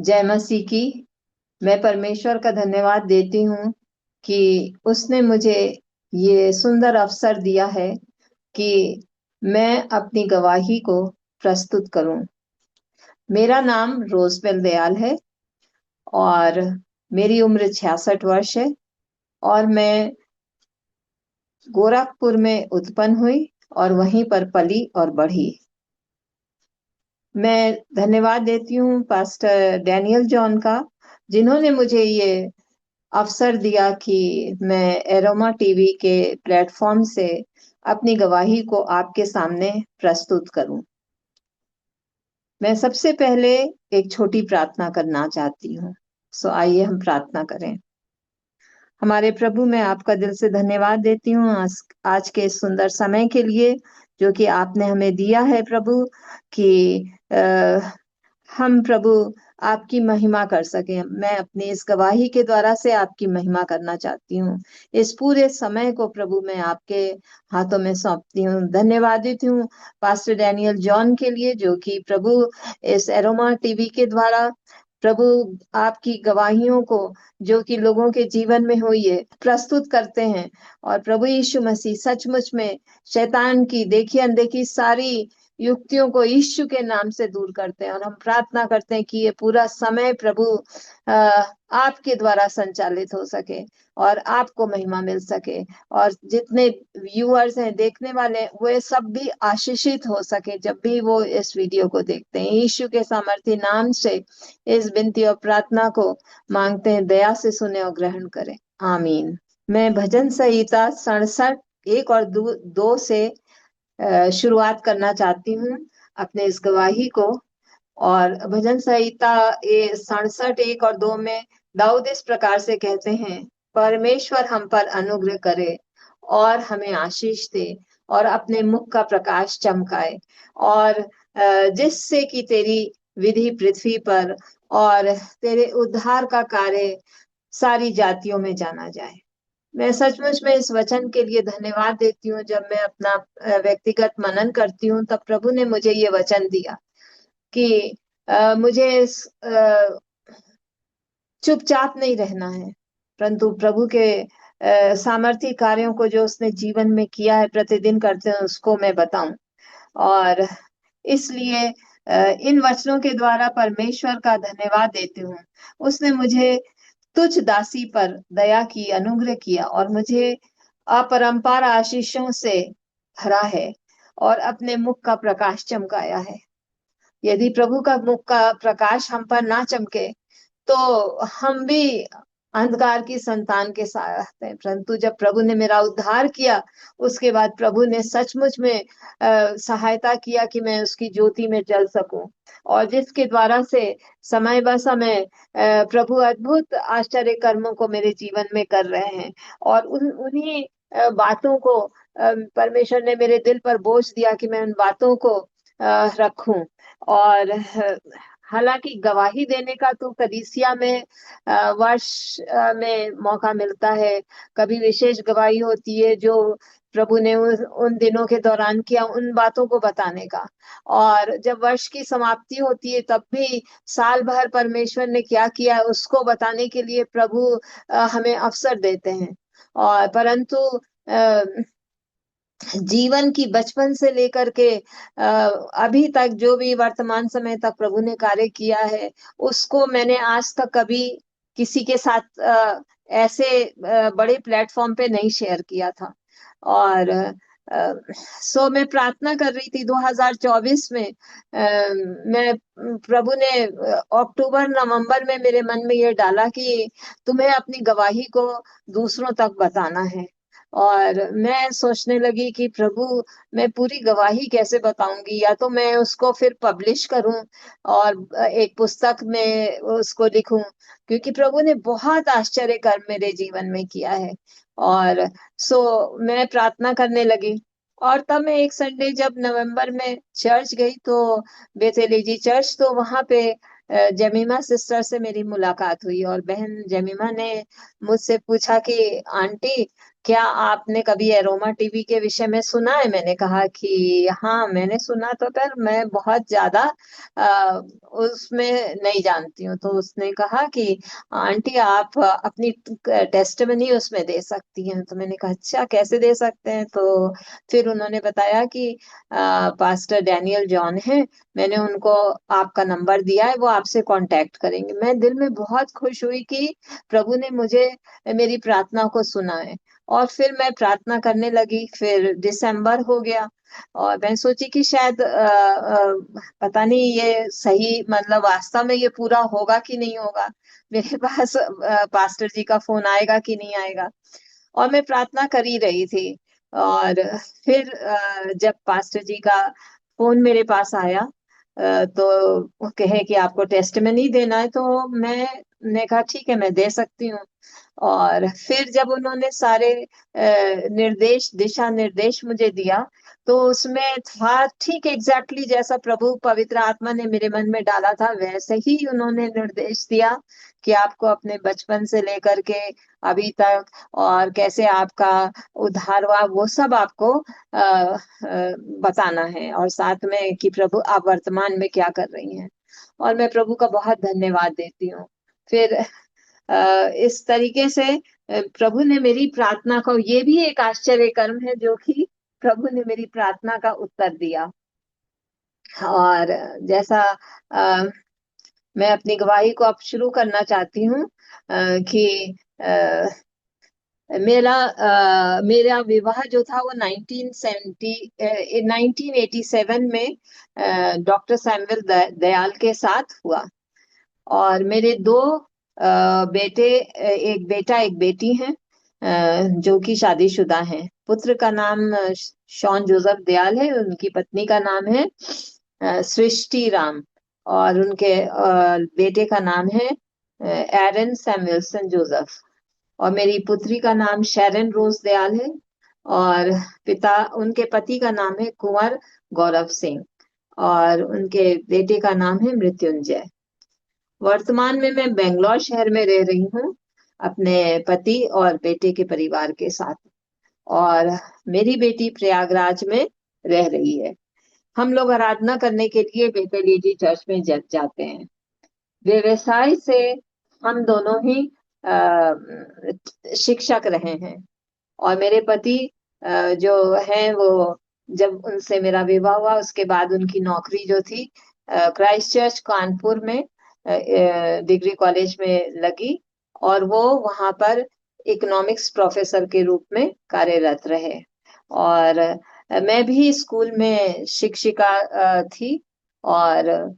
जय मसीह की। मैं परमेश्वर का धन्यवाद देती हूँ कि उसने मुझे ये सुंदर अवसर दिया है कि मैं अपनी गवाही को प्रस्तुत करूं। मेरा नाम रोजबेल दयाल है और मेरी उम्र 66 वर्ष है और मैं गोरखपुर में उत्पन्न हुई और वहीं पर पली और बढ़ी। मैं धन्यवाद देती हूँ पास्टर डैनियल जॉन का, जिन्होंने मुझे ये अवसर दिया कि मैं एरोमा टीवी के प्लेटफॉर्म से अपनी गवाही को आपके सामने प्रस्तुत करूं। मैं सबसे पहले एक छोटी प्रार्थना करना चाहती हूँ। आइए हम प्रार्थना करें। हमारे प्रभु, मैं आपका दिल से धन्यवाद देती हूँ आज के इस सुंदर समय के लिए जो कि आपने हमें दिया है प्रभु, कि हम प्रभु आपकी महिमा कर सकें। मैं अपनी इस गवाही के द्वारा से आपकी महिमा करना चाहती हूँ। इस पूरे समय को प्रभु मैं आपके हाथों में सौंपती हूँ। धन्यवाद देती हूँ पास्टर डैनियल जॉन के लिए, जो कि प्रभु इस एरोमा टीवी के द्वारा प्रभु आपकी गवाहियों को जो कि लोगों के जीवन में हुई है प्रस्तुत करते हैं। और प्रभु यीशु मसीह सचमुच में शैतान की देखी अनदेखी सारी युक्तियों को यीशु के नाम से दूर करते हैं। और हम प्रार्थना करते हैं कि ये पूरा समय प्रभु आपके द्वारा संचालित हो सके और आपको महिमा मिल सके, और जितने व्यूअर्स हैं, देखने वाले, वे सब भी आशीषित हो सके जब भी वो इस वीडियो को देखते हैं। यीशु के सामर्थी नाम से इस विनती और प्रार्थना को मांगते हैं। दया से सुने और ग्रहण करें, आमीन। मैं भजन संहिता 67 1 और 2 से शुरुआत करना चाहती हूँ अपने इस गवाही को। और भजन संहिता 67 1 और 2 में दाऊद इस प्रकार से कहते हैं, परमेश्वर हम पर अनुग्रह करे और हमें आशीष दे और अपने मुख का प्रकाश चमकाए, और जिससे कि तेरी विधि पृथ्वी पर और तेरे उद्धार का कार्य सारी जातियों में जाना जाए। मैं सचमुच में इस वचन के लिए धन्यवाद देती हूँ। जब मैं अपना व्यक्तिगत मनन करती हूँ, तब प्रभु ने मुझे ये वचन दिया कि मुझे चुपचाप नहीं रहना है, परंतु प्रभु के सामर्थी कार्यों को जो उसने जीवन में किया है, प्रतिदिन करते हैं, उसको मैं बताऊं। और इसलिए इन वचनों के द्वारा परमेश्वर का धन्यवाद देती हूँ। उसने मुझे तुझ दासी पर दया की, अनुग्रह किया और मुझे अपरंपार आशीषों से भरा है और अपने मुख का प्रकाश चमकाया है। यदि प्रभु का मुख का प्रकाश हम पर ना चमके तो हम भी अंधकार की संतान के साथ हैं। परंतु जब प्रभु ने मेरा उद्धार किया, उसके बाद प्रभु ने सचमुच में सहायता किया कि मैं उसकी ज्योति में जल सकूं, और जिसके द्वारा से समय ब समय प्रभु अद्भुत आश्चर्य कर्मों को मेरे जीवन में कर रहे हैं। और उन्हीं बातों को परमेश्वर ने मेरे दिल पर बोझ दिया कि मैं उन बातों को रखूं। और हालांकि गवाही देने का तो कलीसिया में वर्ष में मौका मिलता है। कभी विशेष गवाही होती है जो प्रभु ने उन दिनों के दौरान किया, उन बातों को बताने का। और जब वर्ष की समाप्ति होती है, तब भी साल भर परमेश्वर ने क्या किया उसको बताने के लिए प्रभु हमें अवसर देते हैं। और परंतु जीवन की बचपन से लेकर के अभी तक जो भी वर्तमान समय तक प्रभु ने कार्य किया है, उसको मैंने आज तक कभी किसी के साथ ऐसे बड़े प्लेटफॉर्म पे नहीं शेयर किया था। और सो मैं प्रार्थना कर रही थी 2024 में। मैं प्रभु ने अक्टूबर नवंबर में मेरे मन में ये डाला कि तुम्हें अपनी गवाही को दूसरों तक बताना है। और मैं सोचने लगी कि प्रभु, मैं पूरी गवाही कैसे बताऊंगी? या तो मैं उसको फिर पब्लिश करूं और एक पुस्तक में उसको लिखूं, क्योंकि प्रभु ने बहुत आश्चर्य कर्म मेरे जीवन में किया है। और सो मैं प्रार्थना करने लगी। और तब मैं एक संडे जब नवंबर में चर्च गई, तो बेथेलेजी चर्च, तो वहां पे जमीमा सिस्टर से मेरी मुलाकात हुई। और बहन जमीमा ने मुझसे पूछा कि आंटी, क्या आपने कभी एरोमा टीवी के विषय में सुना है? मैंने कहा कि हाँ, मैंने सुना तो, पर मैं बहुत ज्यादा उसमें नहीं जानती हूँ। तो उसने कहा कि आंटी, आप अपनी टेस्टिमनी उसमें दे सकती हैं। तो मैंने कहा अच्छा, कैसे दे सकते हैं? तो फिर उन्होंने बताया कि पास्टर डैनियल जॉन है, मैंने उनको आपका नंबर दिया है, वो आपसे कांटेक्ट करेंगे। मैं दिल में बहुत खुश हुई कि प्रभु ने मुझे मेरी प्रार्थना को सुना है। और फिर मैं प्रार्थना करने लगी। फिर दिसंबर हो गया और मैं सोची कि शायद पता नहीं ये सही, मतलब वास्तव में ये पूरा होगा कि नहीं होगा, मेरे पास पास्टर जी का फोन आएगा कि नहीं आएगा। और मैं प्रार्थना कर ही रही थी। और फिर जब पास्टर जी का फोन मेरे पास आया, तो वो कहे कि आपको टेस्टिमनी देना है, तो मैंने कहा ठीक है, मैं दे सकती हूँ। और फिर जब उन्होंने सारे निर्देश, दिशा निर्देश मुझे दिया, तो उसमें था ठीक एग्जैक्टली जैसा प्रभु पवित्र आत्मा ने मेरे मन में डाला था, वैसे ही उन्होंने निर्देश दिया कि आपको अपने बचपन से लेकर के अभी तक और कैसे आपका उद्धार हुआ, वो सब आपको बताना है, और साथ में कि प्रभु आप वर्तमान में क्या कर रही हैं। और मैं प्रभु का बहुत धन्यवाद देती हूँ। फिर इस तरीके से प्रभु ने मेरी प्रार्थना को, ये भी एक आश्चर्य कर्म है जो कि प्रभु ने मेरी प्रार्थना का उत्तर दिया। और जैसा अ, मैं अपनी गवाही को अब शुरू करना चाहती हूँ, कि मेरा विवाह जो था वो 1987 में डॉक्टर सैमुअल दयाल के साथ हुआ। और मेरे दो बेटे, एक बेटा एक बेटी हैं, जो कि शादीशुदा हैं। पुत्र का नाम शॉन जोसेफ दयाल है, उनकी पत्नी का नाम है सृष्टि राम, और उनके बेटे का नाम है एरन सैमुअलसन जोसेफ। और मेरी पुत्री का नाम शैरन रोज दयाल है, और उनके पति का नाम है कुंवर गौरव सिंह, और उनके बेटे का नाम है मृत्युंजय। वर्तमान में मैं बेंगलोर शहर में रह रही हूँ अपने पति और बेटे के परिवार के साथ। और मेरी बेटी प्रयागराज में रह रही है। हम लोग आराधना करने के लिए बेथेलिडी चर्च में जाते हैं। व्यवसाय से हम दोनों ही शिक्षक रहे हैं। और मेरे पति जो है वो, जब उनसे मेरा विवाह हुआ उसके बाद उनकी नौकरी जो थी क्राइस्ट चर्च कानपुर में डिग्री कॉलेज में लगी, और वो वहां पर इकोनॉमिक्स प्रोफेसर के रूप में कार्यरत रहे। और मैं भी स्कूल में शिक्षिका थी, और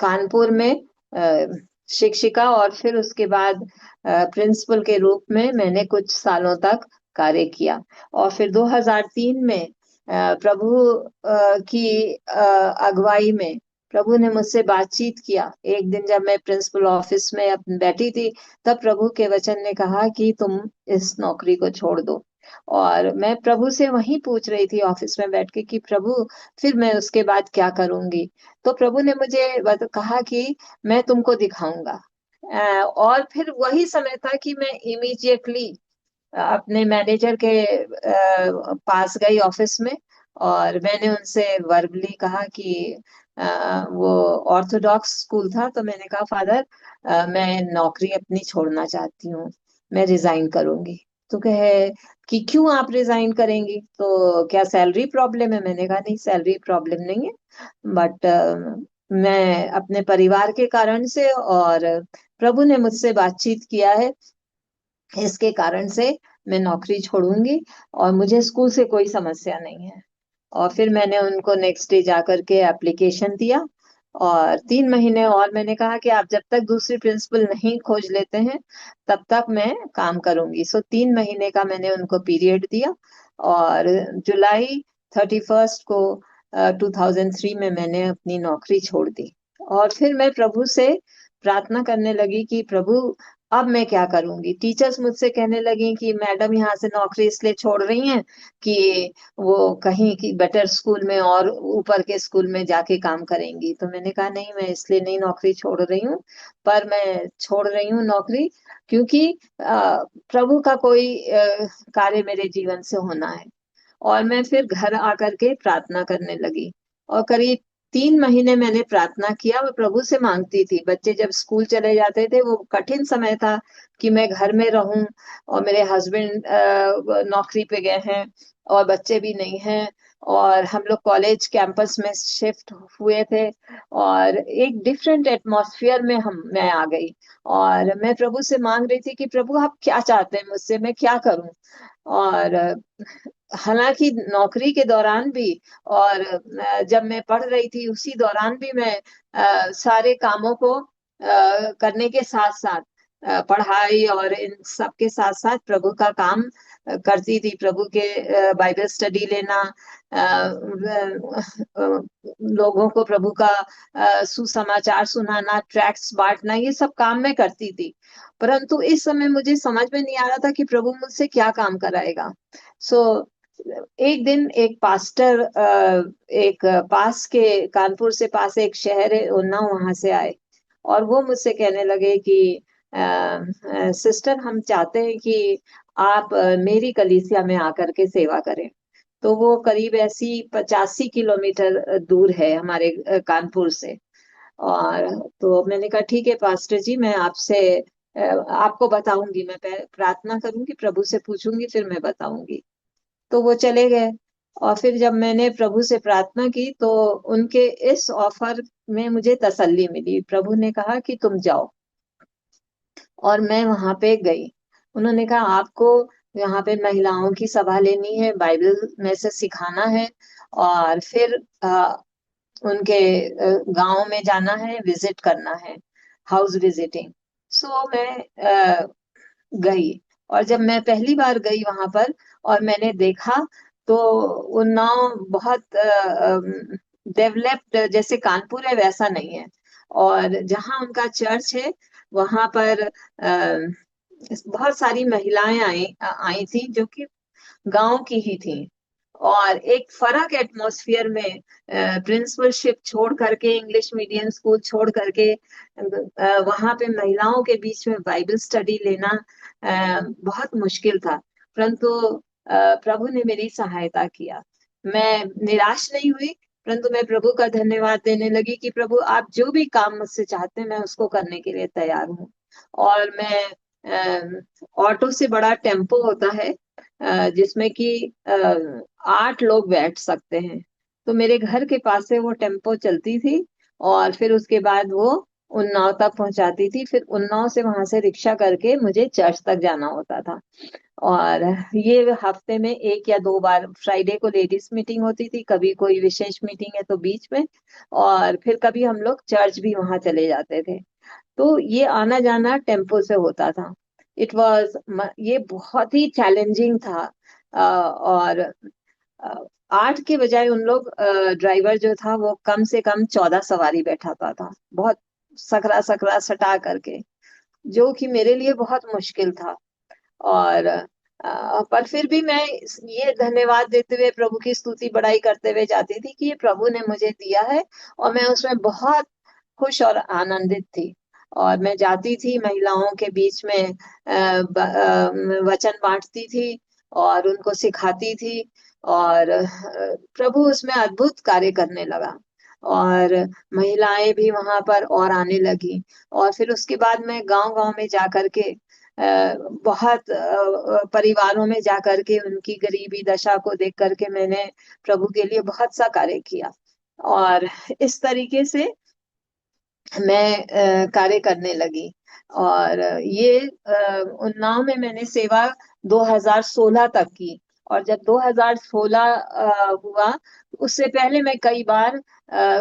कानपुर में शिक्षिका, और फिर उसके बाद प्रिंसिपल के रूप में मैंने कुछ सालों तक कार्य किया। और फिर 2003 में प्रभु की अगुवाई में प्रभु ने मुझसे बातचीत किया। एक दिन जब मैं प्रिंसिपल ऑफिस में बैठी थी, तब प्रभु के वचन ने कहा कि तुम इस नौकरी को छोड़ दो। और मैं प्रभु से वहीं पूछ रही थी ऑफिस में बैठ के कि प्रभु, फिर मैं उसके बाद क्या करूंगी? तो प्रभु ने मुझे कहा कि मैं तुमको दिखाऊंगा। और फिर वही समय था कि मैं इमीडिएटली अपने मैनेजर के पास गई ऑफिस में, और मैंने उनसे वर्बली कहा कि वो ऑर्थोडॉक्स स्कूल था, तो मैंने कहा फादर, मैं नौकरी अपनी छोड़ना चाहती हूँ, मैं रिजाइन करूंगी। तो कहे कि क्यों आप रिजाइन करेंगी? तो क्या सैलरी प्रॉब्लम है? मैंने कहा नहीं, सैलरी प्रॉब्लम नहीं है, बट मैं अपने परिवार के कारण से, और प्रभु ने मुझसे बातचीत किया है, इसके कारण से मैं नौकरी छोड़ूंगी, और मुझे स्कूल से कोई समस्या नहीं है। और फिर मैंने उनको नेक्स्ट डे जाकर के एप्लीकेशन दिया, और 3 महीने और मैंने कहा कि आप जब तक दूसरी प्रिंसिपल नहीं खोज लेते हैं तब तक मैं काम करूंगी। सो 3 महीने का मैंने उनको पीरियड दिया, और जुलाई 31 को 2003 में मैंने अपनी नौकरी छोड़ दी। और फिर मैं प्रभु से प्रार्थना करने लगी कि प्रभु, अब मैं क्या करूंगी। टीचर्स मुझसे कहने लगी कि मैडम यहाँ से नौकरी इसलिए छोड़ रही हैं कि वो कहीं की बेटर स्कूल में और ऊपर के स्कूल में जाके काम करेंगी। तो मैंने कहा नहीं, मैं इसलिए नहीं नौकरी छोड़ रही हूँ, पर मैं छोड़ रही हूँ नौकरी क्योंकि प्रभु का कोई कार्य मेरे जीवन से होना है। और मैं फिर घर आकर के प्रार्थना करने लगी, और करीब 3 महीने मैंने प्रार्थना किया। मैं प्रभु से मांगती थी, बच्चे जब स्कूल चले जाते थे, वो कठिन समय था कि मैं घर में रहूं, और मेरे हस्बैंड नौकरी पे गए हैं और बच्चे भी नहीं हैं, और हम लोग कॉलेज कैंपस में शिफ्ट हुए थे, और एक डिफरेंट एटमॉस्फेयर में हम मैं आ गई। और मैं प्रभु से मांग रही थी कि प्रभु आप क्या चाहते हैं मुझसे, मैं क्या करूं। और हालांकि नौकरी के दौरान भी, और जब मैं पढ़ रही थी उसी दौरान भी मैं सारे कामों को करने के साथ साथ, पढ़ाई और इन सब के साथ साथ प्रभु का काम करती थी। प्रभु के बाइबल स्टडी लेना, लोगों को प्रभु का सुसमाचार सुनाना, ट्रैक्ट्स बांटना, ये सब काम मैं करती थी। परंतु इस समय मुझे समझ में नहीं आ रहा था कि प्रभु मुझसे क्या काम कराएगा। सो एक दिन एक पास्टर, एक पास के कानपुर से पास एक शहर है उन्नाव, वहां से आए, और वो मुझसे कहने लगे कि सिस्टर, हम चाहते हैं कि आप मेरी कलीसिया में आकर के सेवा करें। तो वो करीब ऐसी 85 किलोमीटर दूर है हमारे कानपुर से। और तो मैंने कहा ठीक है पास्टर जी, मैं आपसे आपको बताऊंगी, मैं प्रार्थना करूंगी, प्रभु से पूछूंगी, फिर मैं बताऊंगी। तो वो चले गए। और फिर जब मैंने प्रभु से प्रार्थना की तो उनके इस ऑफर में मुझे तसल्ली मिली। प्रभु ने कहा कि तुम जाओ, और मैं वहां पे गई। उन्होंने कहा आपको यहाँ पे महिलाओं की सभा लेनी है, बाइबल में से सिखाना है, और फिर उनके गांव में जाना है, विजिट करना है, हाउस विजिटिंग। सो मैं गई। और जब मैं पहली बार गई वहां पर और मैंने देखा, तो उन्नाव बहुत डेवलप्ड, जैसे कानपुर है वैसा नहीं है। और जहाँ उनका चर्च है वहां पर बहुत सारी महिलाएं आई आई थी जो कि गांव की ही थी। और एक फर्क एटमॉस्फेयर में, प्रिंसिपलशिप छोड़ करके, इंग्लिश मीडियम स्कूल छोड़ करके वहां पे महिलाओं के बीच में बाइबल स्टडी लेना बहुत मुश्किल था। परंतु प्रभु ने मेरी सहायता किया। मैं निराश नहीं हुई, परंतु मैं प्रभु का धन्यवाद देने लगी कि प्रभु आप जो भी काम मुझसे चाहते हैं मैं उसको करने के लिए तैयार हूँ। और मैं ऑटो से बड़ा टेम्पो होता है जिसमें कि 8 लोग बैठ सकते हैं, तो मेरे घर के पास से वो टेम्पो चलती थी, और फिर उसके बाद वो उन्नाव तक पहुंचाती थी। फिर उन्नाव से वहां से रिक्शा करके मुझे चर्च तक जाना होता था। और ये हफ्ते में 1 या 2 बार, फ्राइडे को लेडीज मीटिंग होती थी, कभी कोई विशेष मीटिंग है तो बीच में, और फिर कभी हम लोग चर्च भी वहां चले जाते थे। तो ये आना जाना टेम्पो से होता था। इट वाज, ये बहुत ही चैलेंजिंग था। और 8 के बजाय उन लोग, ड्राइवर जो था वो कम से कम 14 सवारी बैठाता था, बहुत सकरा सकरा सटा करके, जो कि मेरे लिए बहुत मुश्किल था। और पर फिर भी मैं ये धन्यवाद देते हुए, प्रभु की स्तुति बड़ाई करते हुए जाती थी कि ये प्रभु ने मुझे दिया है, और मैं उसमें बहुत खुश और आनंदित थी। और मैं जाती थी महिलाओं के बीच में, वचन बांटती थी और उनको सिखाती थी, और प्रभु उसमें अद्भुत कार्य करने लगा। और महिलाएं भी वहां पर और आने लगी। और फिर उसके बाद मैं गांव गांव में जा करके, बहुत परिवारों में जा करके उनकी गरीबी दशा को देख करके मैंने प्रभु के लिए बहुत सा कार्य किया। और इस तरीके से मैं कार्य करने लगी। और ये उन्नाव में मैंने सेवा 2016 तक की। और जब 2016 हुआ, उससे पहले मैं कई बार,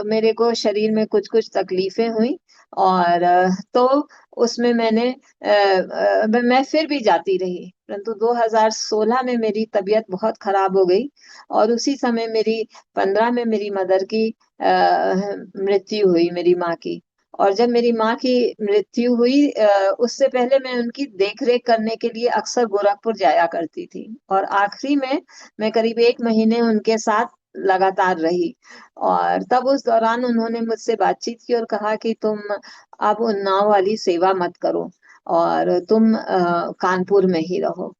मेरे को शरीर में कुछ कुछ तकलीफें हुई, और तो उसमें मैं फिर भी जाती रही। परंतु 2016 में मेरी तबीयत बहुत खराब हो गई, और उसी समय मेरी 15 में मेरी मदर की मृत्यु हुई, मेरी माँ की। और जब मेरी माँ की मृत्यु हुई, उससे पहले मैं उनकी देखरेख करने के लिए अक्सर गोरखपुर जाया करती थी, और आखिरी में मैं करीब 1 महीने उनके साथ लगातार रही। और तब उस दौरान उन्होंने मुझसे बातचीत की और कहा कि तुम अब उन्नाव वाली सेवा मत करो, और तुम कानपुर में ही रहो।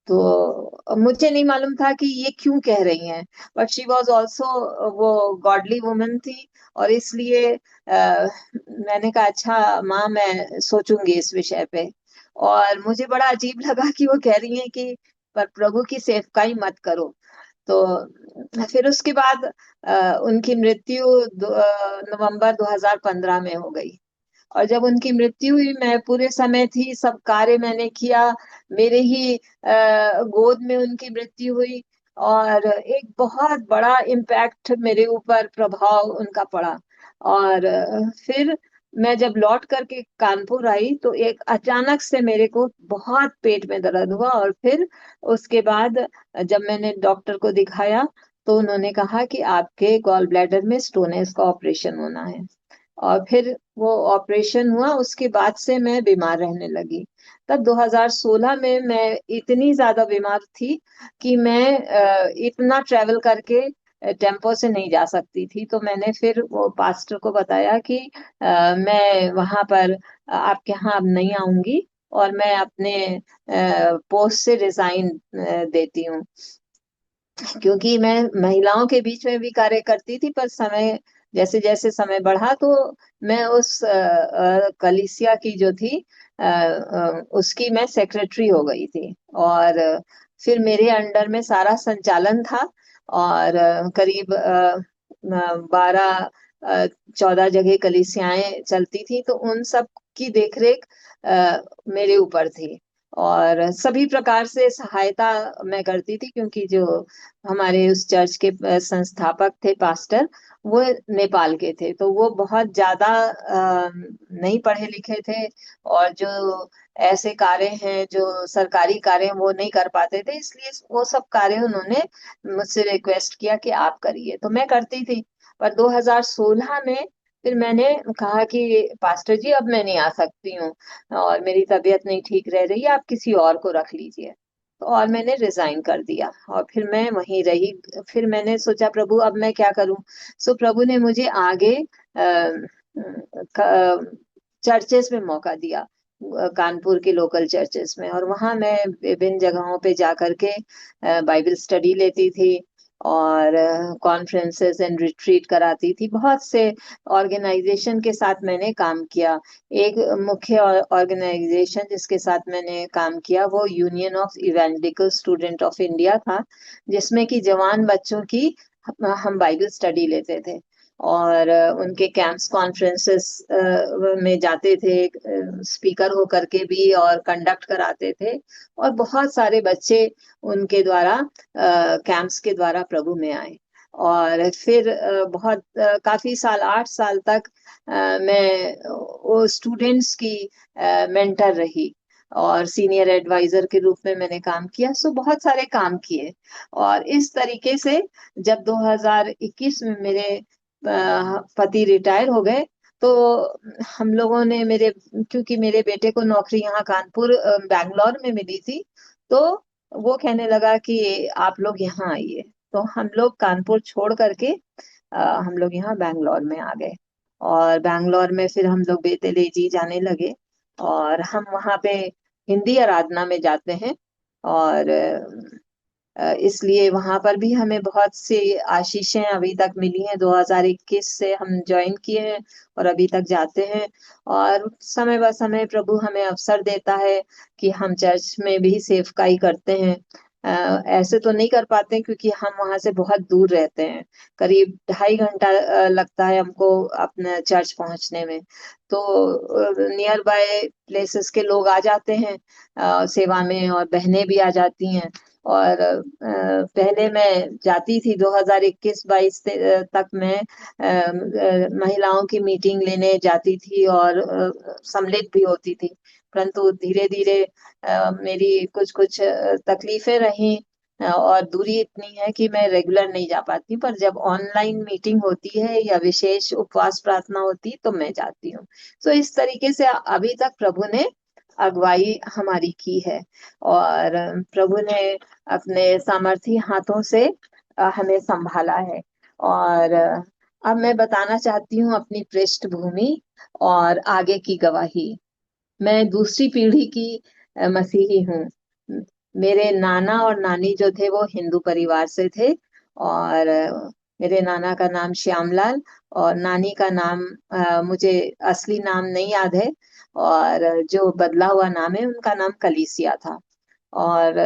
तो मुझे नहीं मालूम था कि ये क्यों कह रही हैं, बट शी वॉज ऑल्सो, वो गॉडली वुमन थी, और इसलिए मैंने कहा अच्छा माँ, मैं सोचूंगी इस विषय पे। और मुझे बड़ा अजीब लगा कि वो कह रही हैं कि पर प्रभु की सेवकाई मत करो। तो फिर उसके बाद उनकी मृत्यु नवंबर 2015 में हो गई। और जब उनकी मृत्यु हुई, मैं पूरे समय थी, सब कार्य मैंने किया, मेरे ही गोद में उनकी मृत्यु हुई, और एक बहुत बड़ा इम्पैक्ट मेरे ऊपर, प्रभाव उनका पड़ा। और फिर मैं जब लौट करके कानपुर आई, तो एक अचानक से मेरे को बहुत पेट में दर्द हुआ, और फिर उसके बाद जब मैंने डॉक्टर को दिखाया, तो उन्होंने कहा कि आपके गॉल ब्लैडर में स्टोन है, इसका ऑपरेशन होना है। और फिर वो ऑपरेशन हुआ, उसके बाद से मैं बीमार रहने लगी। तब 2016 में मैं इतनी ज्यादा बीमार थी कि मैं इतना ट्रेवल करके टेम्पो से नहीं जा सकती थी। तो मैंने फिर वो पास्टर को बताया कि मैं वहां पर आपके यहाँ अब नहीं आऊंगी, और मैं अपने पोस्ट से रिजाइन देती हूँ। क्योंकि मैं महिलाओं के बीच में भी कार्य करती थी, पर समय जैसे जैसे समय बढ़ा, तो मैं उस कलीसिया की जो थी, उसकी मैं सेक्रेटरी हो गई थी। और फिर मेरे अंडर में सारा संचालन था, और करीब 12 14 जगह कलीसियाएं चलती थी, तो उन सब की देखरेख मेरे ऊपर थी। और सभी प्रकार से सहायता मैं करती थी, क्योंकि जो हमारे उस चर्च के संस्थापक थे, पास्टर, वो नेपाल के थे, तो वो बहुत ज्यादा नहीं पढ़े लिखे थे, और जो ऐसे कार्य हैं, जो सरकारी कार्य हैं, वो नहीं कर पाते थे, इसलिए वो सब कार्य उन्होंने मुझसे रिक्वेस्ट किया कि आप करिए, तो मैं करती थी। पर 2016 में फिर मैंने कहा कि पास्टर जी, अब मैं नहीं आ सकती हूँ, और मेरी तबीयत नहीं ठीक रह रही है, आप किसी और को रख लीजिए। और मैंने रिजाइन कर दिया, और फिर मैं वहीं रही। फिर मैंने सोचा प्रभु अब मैं क्या करूं। सो प्रभु ने मुझे आगे चर्चेस में मौका दिया, कानपुर के लोकल चर्चेस में, और वहां मैं विभिन्न जगहों पे जा करके बाइबल स्टडी लेती थी, और कॉन्फ्रेंसेस एंड रिट्रीट कराती थी। बहुत से ऑर्गेनाइजेशन के साथ मैंने काम किया। एक मुख्य ऑर्गेनाइजेशन जिसके साथ मैंने काम किया, वो union of evangelical student of India था, जिसमें कि जवान बच्चों की हम बाइबल स्टडी लेते थे, और उनके कैंप्स कॉन्फ्रेंसेस में जाते थे, स्पीकर होकर के भी, और कंडक्ट कराते थे। और बहुत सारे बच्चे उनके द्वारा, कैंप्स के द्वारा प्रभु में आए। और फिर काफी साल, 8 साल तक मैं वो स्टूडेंट्स की मेंटर रही, और सीनियर एडवाइजर के रूप में मैंने काम किया। सो बहुत सारे काम किए। और इस तरीके से जब 2021 में मेरे पति रिटायर हो गए, तो हम लोगों ने क्योंकि मेरे बेटे को नौकरी यहाँ कानपुर, बैंगलोर में मिली थी, तो वो कहने लगा कि आप लोग यहाँ आइए। तो हम लोग कानपुर छोड़ करके हम लोग यहाँ बैंगलोर में आ गए। और बैंगलोर में फिर हम लोग बेतलेजी जाने लगे, और हम वहाँ पे हिंदी आराधना में जाते हैं। और इसलिए वहां पर भी हमें बहुत सी आशीषें अभी तक मिली हैं। 2021 से हम ज्वाइन किए हैं, और अभी तक जाते हैं। और समय ब समय प्रभु हमें अवसर देता है कि हम चर्च में भी सेवकाई करते हैं। ऐसे तो नहीं कर पाते, क्योंकि हम वहां से बहुत दूर रहते हैं, करीब 2.5 घंटा लगता है हमको अपने चर्च पहुंचने में। तो नियर बाय प्लेसेस के लोग आ जाते हैं सेवा में, और बहनें भी आ जाती हैं। और पहले मैं जाती थी, 2021-22 तक मैं महिलाओं की मीटिंग लेने जाती थी, और सम्मिलित भी होती थी। परंतु धीरे धीरे मेरी कुछ कुछ तकलीफें रहीं, और दूरी इतनी है कि मैं रेगुलर नहीं जा पाती, पर जब ऑनलाइन मीटिंग होती है या विशेष उपवास प्रार्थना होती तो मैं जाती हूँ। तो इस तरीके से अभी तक प्रभु ने अगुवाई हमारी की है, और प्रभु ने अपने सामर्थी हाथों से हमें संभाला है। और अब मैं बताना चाहती हूँ अपनी पृष्ठभूमि और आगे की गवाही। मैं दूसरी पीढ़ी की मसीही हूँ। मेरे नाना और नानी जो थे वो हिंदू परिवार से थे, और मेरे नाना का नाम श्यामलाल और नानी का नाम मुझे असली नाम नहीं याद है, और जो बदला हुआ नाम है उनका नाम कलीसिया था। और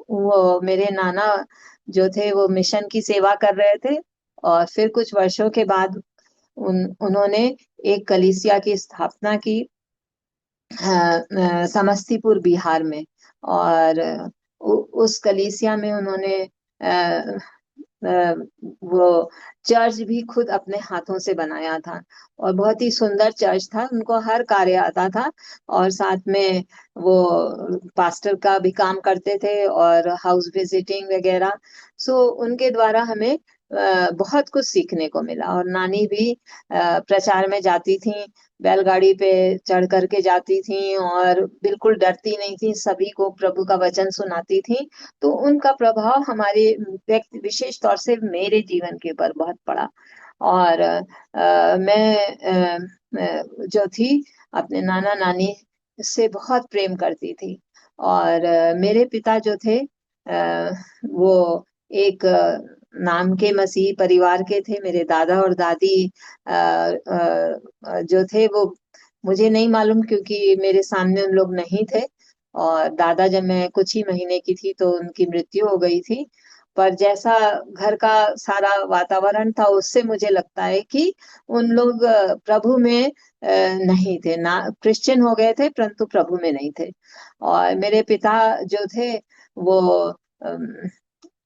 वो मेरे नाना जो थे वो मिशन की सेवा कर रहे थे, और फिर कुछ वर्षों के बाद उन्होंने एक कलीसिया की स्थापना की समस्तीपुर बिहार में। और उस कलीसिया में उन्होंने वो चर्च भी खुद अपने हाथों से बनाया था, और बहुत ही सुंदर चर्च था, उनको हर कार्य आता था। और साथ में वो पास्टर का भी काम करते थे और हाउस विजिटिंग वगैरह। सो उनके द्वारा हमें बहुत कुछ सीखने को मिला। और नानी भी प्रचार में जाती थी, बैलगाड़ी पे चढ़ करके जाती थी और बिल्कुल डरती नहीं थी, सभी को प्रभु का वचन सुनाती थी। तो उनका प्रभाव हमारे व्यक्ति विशेष तौर से मेरे जीवन के ऊपर बहुत पड़ा। और मैं जो थी अपने नाना नानी से बहुत प्रेम करती थी। और मेरे पिता जो थे वो एक नाम के मसीही परिवार के थे। मेरे दादा और दादी जो थे वो मुझे नहीं मालूम, क्योंकि मेरे सामने उन लोग नहीं थे, और दादा जब मैं कुछ ही महीने की थी तो उनकी मृत्यु हो गई थी। पर जैसा घर का सारा वातावरण था उससे मुझे लगता है कि उन लोग प्रभु में नहीं थे, ना क्रिश्चियन हो गए थे परंतु प्रभु में नहीं थे। और मेरे पिता जो थे वो अम,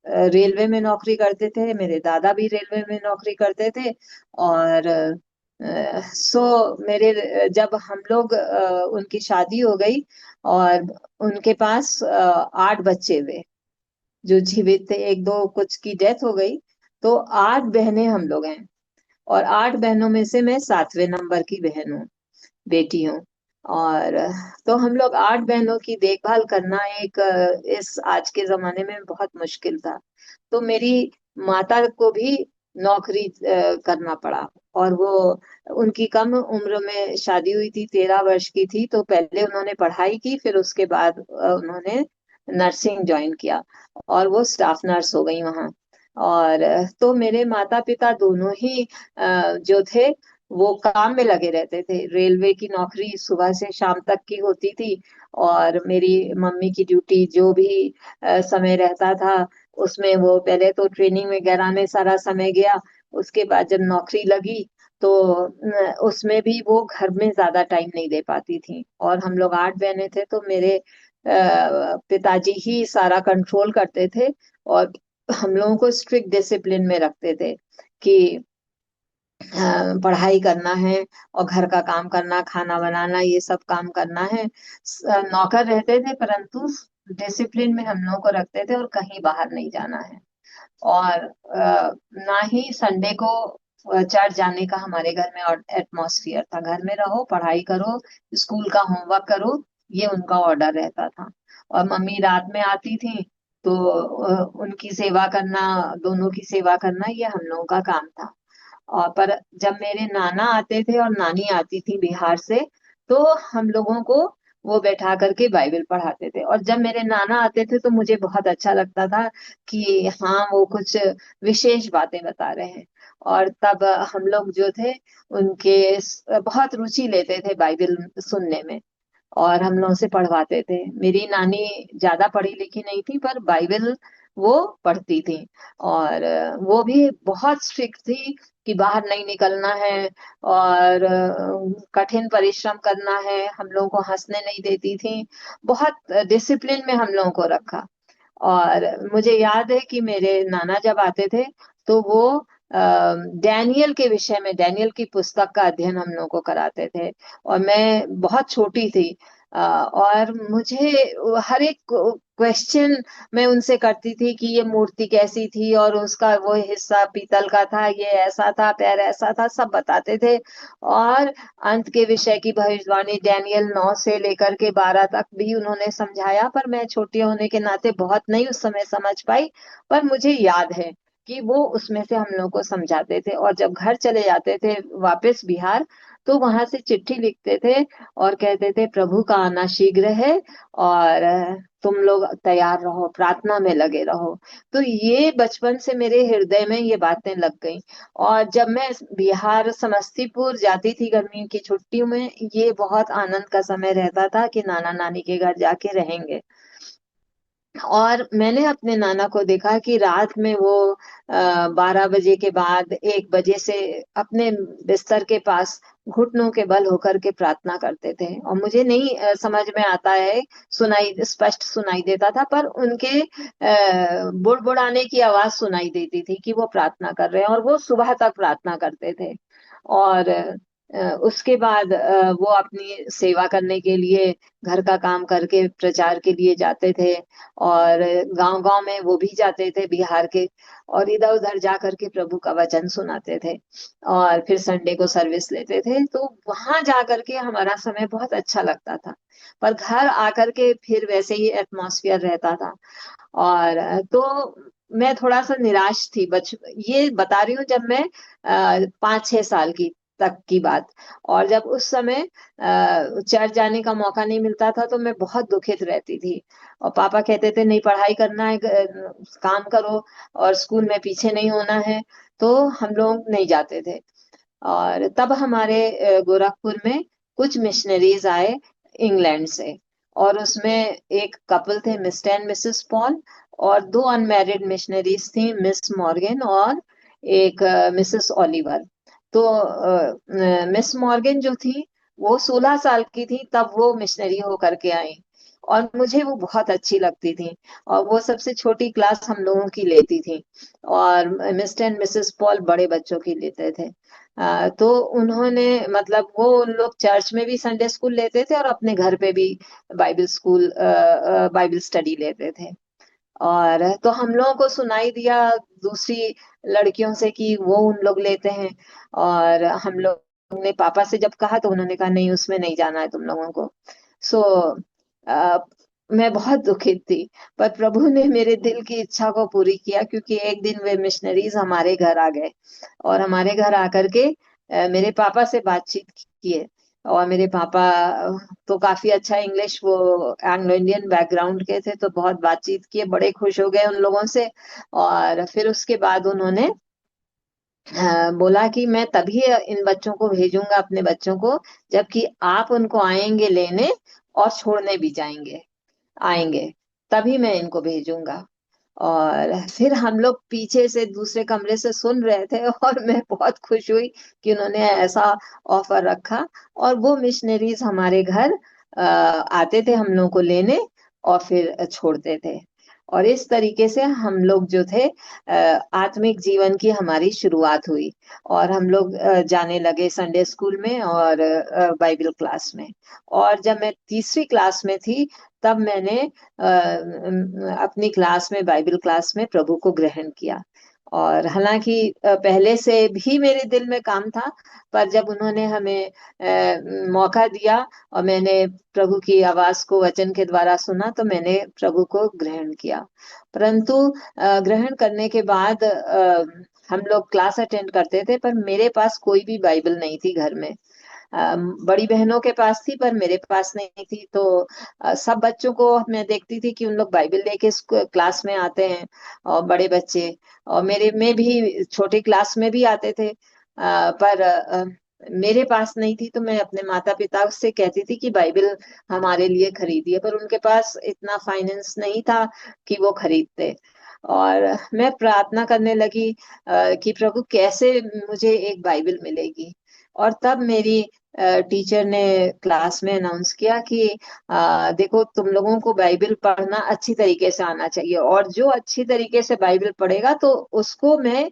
रेलवे में नौकरी करते थे, मेरे दादा भी रेलवे में नौकरी करते थे। और सो मेरे जब हम लोग उनकी शादी हो गई और उनके पास 8 बच्चे हुए जो जीवित थे, एक दो कुछ की डेथ हो गई, तो 8 बहनें हम लोग हैं। और 8 बहनों में से मैं 7वें नंबर की बहन हूँ, बेटी हूँ। और तो हम लोग 8 बहनों की देखभाल करना एक इस आज के जमाने में बहुत मुश्किल था। तो मेरी माता को भी नौकरी करना पड़ा। और वो उनकी कम उम्र में शादी हुई थी, 13 वर्ष की थी, तो पहले उन्होंने पढ़ाई की, फिर उसके बाद उन्होंने नर्सिंग ज्वाइन किया और वो स्टाफ नर्स हो गई वहां। और तो मेरे माता पिता दोनों ही जो थे वो काम में लगे रहते थे। रेलवे की नौकरी सुबह से शाम तक की होती थी, और मेरी मम्मी की ड्यूटी जो भी समय रहता था उसमें वो पहले तो ट्रेनिंग वगैरह में सारा समय गया। उसके बाद जब नौकरी लगी तो उसमें भी वो घर में ज्यादा टाइम नहीं दे पाती थी। और हम लोग 8 बहनें थे तो मेरे पिताजी ही सारा कंट्रोल करते थे, और हम लोगों को स्ट्रिक्ट डिसिप्लिन में रखते थे कि पढ़ाई करना है और घर का काम करना, खाना बनाना, ये सब काम करना है। नौकर रहते थे परंतु डिसिप्लिन में हम लोगों को रखते थे, और कहीं बाहर नहीं जाना है। और ना ही संडे को चर्च जाने का हमारे घर में एटमॉस्फियर था। घर में रहो, पढ़ाई करो, स्कूल का होमवर्क करो, ये उनका ऑर्डर रहता था। और मम्मी रात में आती थी तो उनकी सेवा करना, दोनों की सेवा करना, ये हम लोगों का काम था। और पर जब मेरे नाना आते थे और नानी आती थी बिहार से, तो हम लोगों को वो बैठा करके बाइबल पढ़ाते थे। और जब मेरे नाना आते थे तो मुझे बहुत अच्छा लगता था कि हाँ वो कुछ विशेष बातें बता रहे हैं। और तब हम लोग जो थे उनके बहुत रुचि लेते थे बाइबल सुनने में, और हम लोगों से पढ़वाते थे। मेरी नानी ज्यादा पढ़ी लिखी नहीं थी पर बाइबल वो पढ़ती थी। और वो भी बहुत स्ट्रिक्ट थी कि बाहर नहीं निकलना है, और कठिन परिश्रम करना है, हम लोगों को हंसने नहीं देती थी। बहुत डिसिप्लिन में हम लोगों को रखा। और मुझे याद है कि मेरे नाना जब आते थे तो वो डैनियल के विषय में, डैनियल की पुस्तक का अध्ययन हम लोगों को कराते थे। और मैं बहुत छोटी थी, और मुझे हर एक क्वेश्चन मैं उनसे करती थी कि ये मूर्ति कैसी थी और उसका वो हिस्सा पीतल का था, ये ऐसा था, पैर ऐसा था, सब बताते थे। और अंत के विषय की भविष्यवाणी डैनियल 9 से लेकर के 12 तक भी उन्होंने समझाया, पर मैं छोटी होने के नाते बहुत नहीं उस समय समझ पाई। पर मुझे याद है कि वो उसमें से हम लोग को समझाते थे, और जब घर चले जाते थे वापस बिहार, तो वहां से चिट्ठी लिखते थे और कहते थे प्रभु का आना शीघ्र है, और तुम लोग तैयार रहो, प्रार्थना में लगे रहो। तो ये बचपन से मेरे हृदय में ये बातें लग गई। और जब मैं बिहार समस्तीपुर जाती थी गर्मियों की छुट्टियों में, ये बहुत आनंद का समय रहता था कि नाना नानी के घर जाके रहेंगे। और मैंने अपने नाना को देखा कि रात में वो 12 बजे के बाद 1 बजे से अपने बिस्तर के पास घुटनों के बल होकर के प्रार्थना करते थे। और मुझे नहीं समझ में आता है, सुनाई स्पष्ट सुनाई देता था, पर उनके बुड़बुड़ाने की आवाज सुनाई देती थी कि वो प्रार्थना कर रहे हैं, और वो सुबह तक प्रार्थना करते थे। और उसके बाद वो अपनी सेवा करने के लिए घर का काम करके प्रचार के लिए जाते थे, और गांव गांव में वो भी जाते थे बिहार के, और इधर उधर जा करके प्रभु का वचन सुनाते थे, और फिर संडे को सर्विस लेते थे। तो वहां जा करके हमारा समय बहुत अच्छा लगता था। पर घर आकर के फिर वैसे ही एटमॉस्फेयर रहता था। और तो मैं थोड़ा सा निराश थी। ये बता रही हूँ जब मैं 5-6 साल की तक की बात। और जब उस समय चर्च जाने का मौका नहीं मिलता था, तो मैं बहुत दुखित रहती थी। और पापा कहते थे नहीं पढ़ाई करना है, काम करो, और स्कूल में पीछे नहीं होना है। तो हम लोग नहीं जाते थे। और तब हमारे गोरखपुर में कुछ मिशनरीज आए इंग्लैंड से, और उसमें एक कपल थे, मिस्टर एंड मिसेस पॉल, और दो अनमैरिड मिशनरीज थी, मिस मॉर्गन और एक मिसेस ओलिवर। तो मिस मॉर्गन जो थी, वो 16 साल की थी तब वो मिशनरी होकर के आई, और मुझे वो बहुत अच्छी लगती थी। और वो सबसे छोटी क्लास हम लोगों की लेती थी, और मिस्टर एंड मिसेस पॉल बड़े बच्चों की लेते थे। तो उन्होंने मतलब वो उन लोग चर्च में भी संडे स्कूल लेते थे, और अपने घर पे भी बाइबल स्कूल बाइबल स्टडी लेते थे। और तो हम लोगों को सुनाई दिया दूसरी लड़कियों से कि वो उन लोग लेते हैं। और हम लोग ने पापा से जब कहा, तो उन्होंने कहा नहीं, उसमें नहीं जाना है तुम लोगों को। सो मैं बहुत दुखित थी। पर प्रभु ने मेरे दिल की इच्छा को पूरी किया, क्योंकि एक दिन वे मिशनरीज हमारे घर आ गए, और हमारे घर आकर के मेरे पापा से बातचीत किए। और मेरे पापा तो काफी अच्छा इंग्लिश, वो एंग्लो इंडियन बैकग्राउंड के थे, तो बहुत बातचीत किए, बड़े खुश हो गए उन लोगों से। और फिर उसके बाद उन्होंने बोला कि मैं तभी इन बच्चों को भेजूंगा, अपने बच्चों को, जबकि आप उनको आएंगे लेने और छोड़ने भी जाएंगे, आएंगे, तभी मैं इनको भेजूंगा। और फिर हम लोग पीछे से दूसरे कमरे से सुन रहे थे, और मैं बहुत खुश हुई कि उन्होंने ऐसा ऑफर रखा। और वो मिशनरीज हमारे घर आते थे हम लोगों को लेने, और फिर छोड़ते थे। और इस तरीके से हम लोग जो थे, आत्मिक जीवन की हमारी शुरुआत हुई। और हम लोग जाने लगे संडे स्कूल में और बाइबल क्लास में। और जब मैं तीसरी क्लास में थी, तब मैंने अपनी क्लास में, बाइबल क्लास में, प्रभु को ग्रहण किया। और हालांकि पहले से भी मेरे दिल में काम था, पर जब उन्होंने हमें मौका दिया और मैंने प्रभु की आवाज को वचन के द्वारा सुना, तो मैंने प्रभु को ग्रहण किया। परंतु ग्रहण करने के बाद हम लोग क्लास अटेंड करते थे, पर मेरे पास कोई भी बाइबल नहीं थी घर में। बड़ी बहनों के पास थी, पर मेरे पास नहीं थी। तो सब बच्चों को मैं देखती थी कि उन लोग बाइबल लेके क्लास में आते हैं, और बड़े बच्चे, और मेरे में भी छोटे क्लास में भी आते थे। पर मेरे पास नहीं थी, तो मैं अपने माता पिता से कहती थी कि बाइबल हमारे लिए खरीदिए, पर उनके पास इतना फाइनेंस नहीं था कि वो खरीदते। और मैं प्रार्थना करने लगी कि प्रभु कैसे मुझे एक बाइबल मिलेगी। और तब मेरी टीचर ने क्लास में अनाउंस किया कि देखो, तुम लोगों को बाइबल पढ़ना अच्छी तरीके से आना चाहिए, और जो अच्छी तरीके से बाइबल पढ़ेगा, तो उसको मैं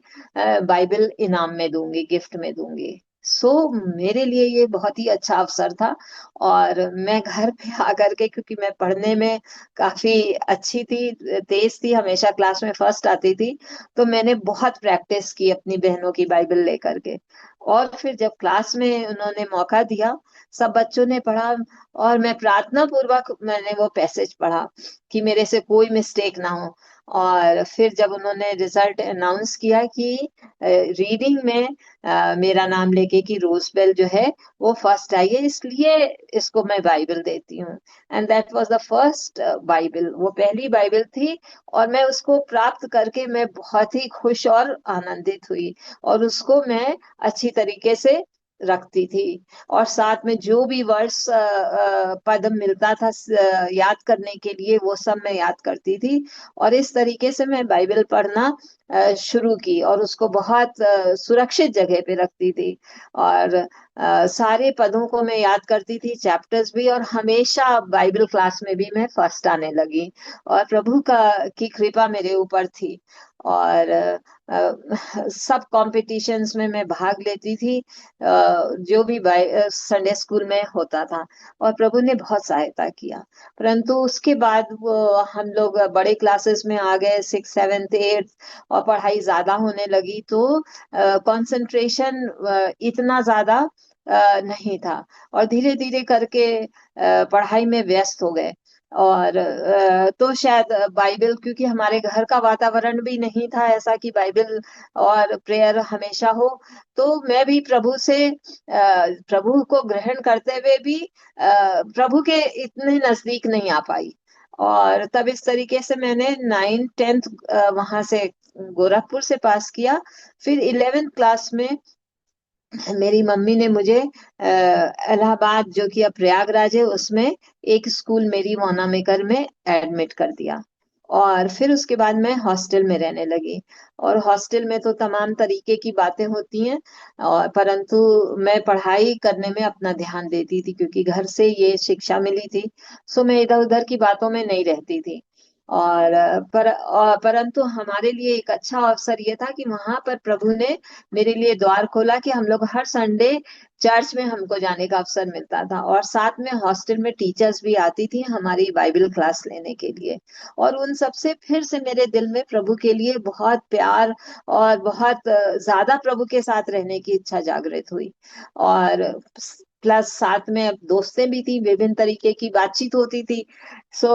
बाइबल इनाम में दूंगी, गिफ्ट में दूंगी। सो मेरे लिए ये बहुत ही अच्छा अवसर था। और मैं घर पे आकर के, क्योंकि मैं पढ़ने में काफी अच्छी थी, तेज थी, हमेशा क्लास में फर्स्ट आती थी, तो मैंने बहुत प्रैक्टिस की अपनी बहनों की बाइबल लेकर के। और फिर जब क्लास में उन्होंने मौका दिया, सब बच्चों ने पढ़ा, और मैं प्रार्थना पूर्वक मैंने वो पैसेज पढ़ा कि मेरे से कोई मिस्टेक ना हो। और फिर जब उन्होंने रिजल्ट अनाउंस किया कि रीडिंग में मेरा नाम लेके कि रोजबेल जो है वो फर्स्ट आई है, इसलिए इसको मैं बाइबल देती हूँ। And that was the first Bible, वो पहली बाइबल थी। और मैं उसको प्राप्त करके मैं बहुत ही खुश और आनंदित हुई, और उसको मैं अच्छी तरीके से रखती थी। और साथ में जो भी वर्ड्स पद मिलता था याद करने के लिए, वो सब मैं याद करती थी। और इस तरीके से मैं बाइबल पढ़ना शुरू की, और उसको बहुत सुरक्षित जगह पे रखती थी। और सारे पदों को मैं याद करती थी, चैप्टर्स भी, और हमेशा बाइबल क्लास में भी मैं फर्स्ट आने लगी। और प्रभु का की कृपा मेरे ऊपर थी। और सब कॉम्पिटिशन्स में मैं भाग लेती थी, जो भी संडे स्कूल में होता था। और प्रभु ने बहुत सहायता किया। परंतु उसके बाद वो हम लोग बड़े क्लासेस में आ गए, 6, 7, 8, और पढ़ाई ज्यादा होने लगी, तो कंसंट्रेशन इतना ज्यादा नहीं था। और धीरे धीरे करके पढ़ाई में व्यस्त हो गए। और तो शायद बाइबल, क्योंकि हमारे घर का वातावरण भी नहीं था ऐसा कि बाइबल और प्रेयर हमेशा हो, तो मैं भी प्रभु से प्रभु को ग्रहण करते हुए भी प्रभु के इतने नजदीक नहीं आ पाई। और तब इस तरीके से मैंने 9th 10th वहां से गोरखपुर से पास किया। फिर 11th क्लास में मेरी मम्मी ने मुझे इलाहाबाद, जो कि अब प्रयागराज है, उसमें एक स्कूल मेरी मोनामिकर में एडमिट कर दिया। और फिर उसके बाद मैं हॉस्टल में रहने लगी। और हॉस्टल में तो तमाम तरीके की बातें होती हैं, और परंतु मैं पढ़ाई करने में अपना ध्यान देती थी, क्योंकि घर से ये शिक्षा मिली थी। सो मैं इधर उधर की बातों में नहीं रहती थी। परंतु हमारे लिए एक अच्छा अवसर ये था कि वहां पर प्रभु ने मेरे लिए द्वार खोला कि हम लोग हर संडे चर्च में हमको जाने का अवसर मिलता था। और साथ में हॉस्टल में टीचर्स भी आती थी हमारी बाइबल क्लास लेने के लिए। और उन सब से फिर से मेरे दिल में प्रभु के लिए बहुत प्यार, और बहुत ज्यादा प्रभु के साथ रहने की इच्छा जागृत हुई। और प्लस साथ में अब दोस्तें भी थी, विभिन्न तरीके की बातचीत होती थी। सो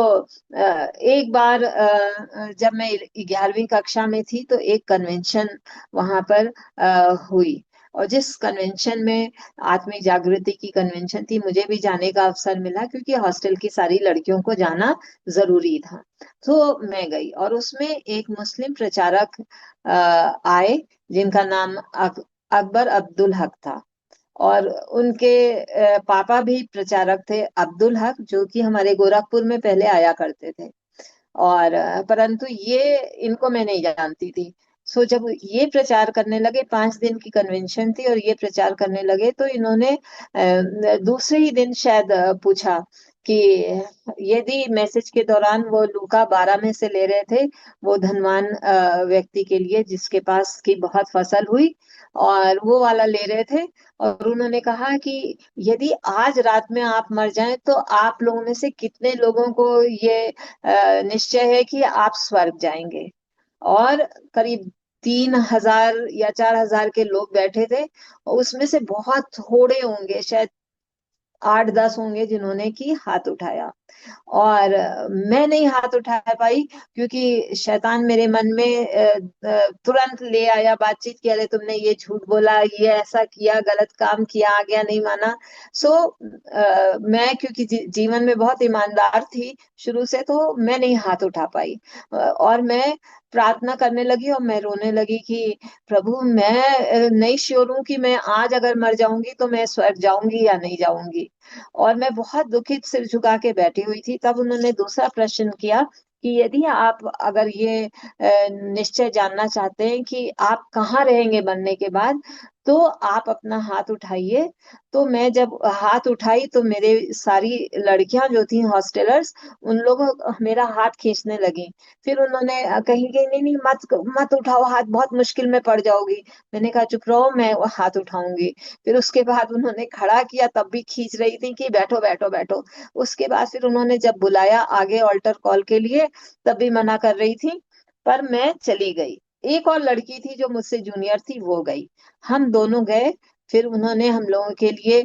एक बार जब मैं 11वीं कक्षा में थी, तो एक कन्वेंशन वहां पर हुई। और जिस कन्वेंशन में आत्मिक जागृति की कन्वेंशन थी, मुझे भी जाने का अवसर मिला, क्योंकि हॉस्टल की सारी लड़कियों को जाना जरूरी था। तो मैं गई, और उसमें एक मुस्लिम प्रचारक आए, जिनका नाम अकबर अब्दुल हक था। और उनके पापा भी प्रचारक थे, अब्दुल हक, जो कि हमारे गोरखपुर में पहले आया करते थे। और परंतु ये इनको मैं नहीं जानती थी। सो जब ये प्रचार करने लगे, 5 दिन की कन्वेंशन थी, और ये प्रचार करने लगे, तो इन्होंने दूसरे ही दिन शायद पूछा कि यदि मैसेज के दौरान वो लूका 12 में से ले रहे थे, वो धनवान व्यक्ति के लिए जिसके पास की बहुत फसल हुई, और वो वाला ले रहे थे। और उन्होंने कहा कि यदि आज रात में आप मर जाएं, तो आप लोगों में से कितने लोगों को ये निश्चय है कि आप स्वर्ग जाएंगे। और करीब 3,000 या 4,000 के लोग बैठे थे, और उसमें से बहुत थोड़े होंगे, शायद 8-10 होंगे, जिन्होंने की हाथ उठाया। और मैं नहीं हाथ उठा पाई, क्योंकि शैतान मेरे मन में तुरंत ले आया बातचीत की, अरे तुमने ये झूठ बोला, ये ऐसा किया, गलत काम किया, आज्ञा नहीं माना। सो मैं, क्योंकि जीवन में बहुत ईमानदार थी शुरू से, तो मैं नहीं हाथ उठा पाई। और मैं प्रार्थना करने लगी, और मैं रोने लगी कि प्रभु, मैं नहीं श्योर हूं कि मैं आज अगर मर जाऊंगी तो मैं स्वर्ग जाऊंगी या नहीं जाऊंगी। और मैं बहुत दुखित सिर झुका के बैठी हुई थी। तब उन्होंने दूसरा प्रश्न किया कि यदि आप अगर ये निश्चय जानना चाहते हैं कि आप कहाँ रहेंगे मरने के बाद, तो आप अपना हाथ उठाइए। तो मैं जब हाथ उठाई तो मेरे सारी लड़कियां जो थी हॉस्टलर्स, उन लोगों मेरा हाथ खींचने लगी। फिर उन्होंने कही कि नहीं नहीं, मत मत उठाओ हाथ, बहुत मुश्किल में पड़ जाओगी। मैंने कहा चुप रहो, मैं वो हाथ उठाऊंगी। फिर उसके बाद उन्होंने खड़ा किया, तब भी खींच रही थी कि बैठो बैठो बैठो। उसके बाद फिर उन्होंने जब बुलाया आगे ऑल्टर कॉल के लिए, तब भी मना कर रही थी, पर मैं चली गई। एक और लड़की थी जो मुझसे जूनियर थी, वो गई, हम दोनों गए। फिर उन्होंने हम लोगों के लिए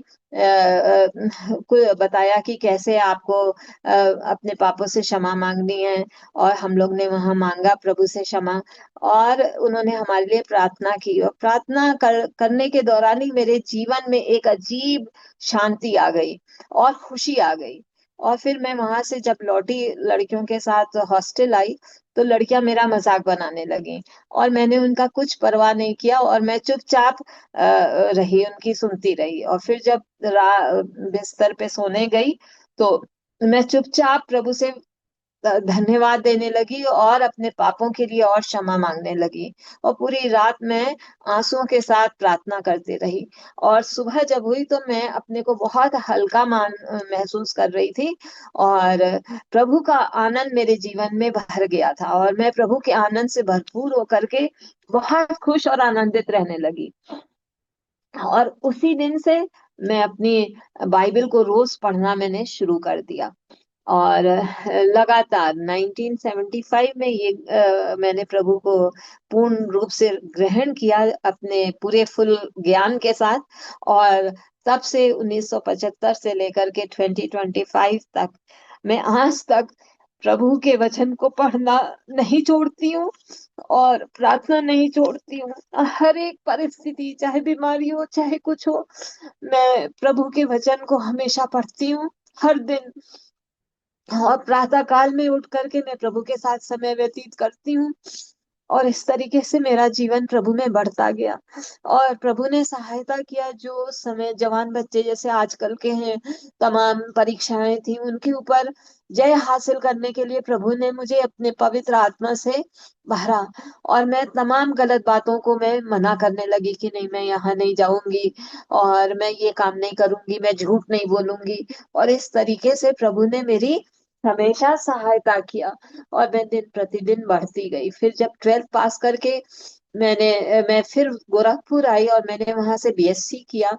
बताया कि कैसे आपको अपने पापों से क्षमा मांगनी है। और हम लोग ने वहां मांगा प्रभु से क्षमा। और उन्होंने हमारे लिए प्रार्थना की, और प्रार्थना करने के दौरान ही मेरे जीवन में एक अजीब शांति आ गई और खुशी आ गई। और फिर मैं वहां से जब लौटी, लड़कियों के साथ हॉस्टल आई, तो लड़कियां मेरा मजाक बनाने लगी, और मैंने उनका कुछ परवाह नहीं किया, और मैं चुपचाप रही, उनकी सुनती रही। और फिर जब बिस्तर पे सोने गई, तो मैं चुपचाप प्रभु से धन्यवाद देने लगी और अपने पापों के लिए और क्षमा मांगने लगी। और पूरी रात मैं आंसुओं के साथ प्रार्थना करती रही। और सुबह जब हुई तो मैं अपने को बहुत हल्का महसूस कर रही थी, और प्रभु का आनंद मेरे जीवन में भर गया था, और मैं प्रभु के आनंद से भरपूर होकर के बहुत खुश और आनंदित रहने लगी। और उसी दिन से मैं अपनी बाइबल को रोज पढ़ना मैंने शुरू कर दिया। और लगातार 1975 में ये मैंने प्रभु को पूर्ण रूप से ग्रहण किया अपने पूरे फुल ज्ञान के साथ। और तब से 1975 से लेकर के 2025 तक मैं आज तक प्रभु के वचन को पढ़ना नहीं छोड़ती हूँ, और प्रार्थना नहीं छोड़ती हूँ। हर एक परिस्थिति, चाहे बीमारी हो चाहे कुछ हो, मैं प्रभु के वचन को हमेशा पढ़ती हूँ, हर दिन। और प्रातः काल में उठ करके मैं प्रभु के साथ समय व्यतीत करती हूँ। और इस तरीके से मेरा जीवन प्रभु में बढ़ता गया। और प्रभु ने सहायता किया, जो समय जवान बच्चे जैसे आजकल के हैं, तमाम परीक्षाएं थी उनके ऊपर जय हासिल करने के लिए प्रभु ने मुझे अपने पवित्र आत्मा से भरा। और मैं तमाम गलत बातों को मैं मना करने लगी कि नहीं, मैं यहाँ नहीं जाऊंगी, और मैं ये काम नहीं करूंगी, मैं झूठ नहीं बोलूंगी। और इस तरीके से प्रभु ने मेरी हमेशा सहायता किया, और मैं दिन प्रतिदिन बढ़ती गई। फिर जब 12th पास करके मैं फिर गोरखपुर आई, और मैंने वहां से बीएससी किया,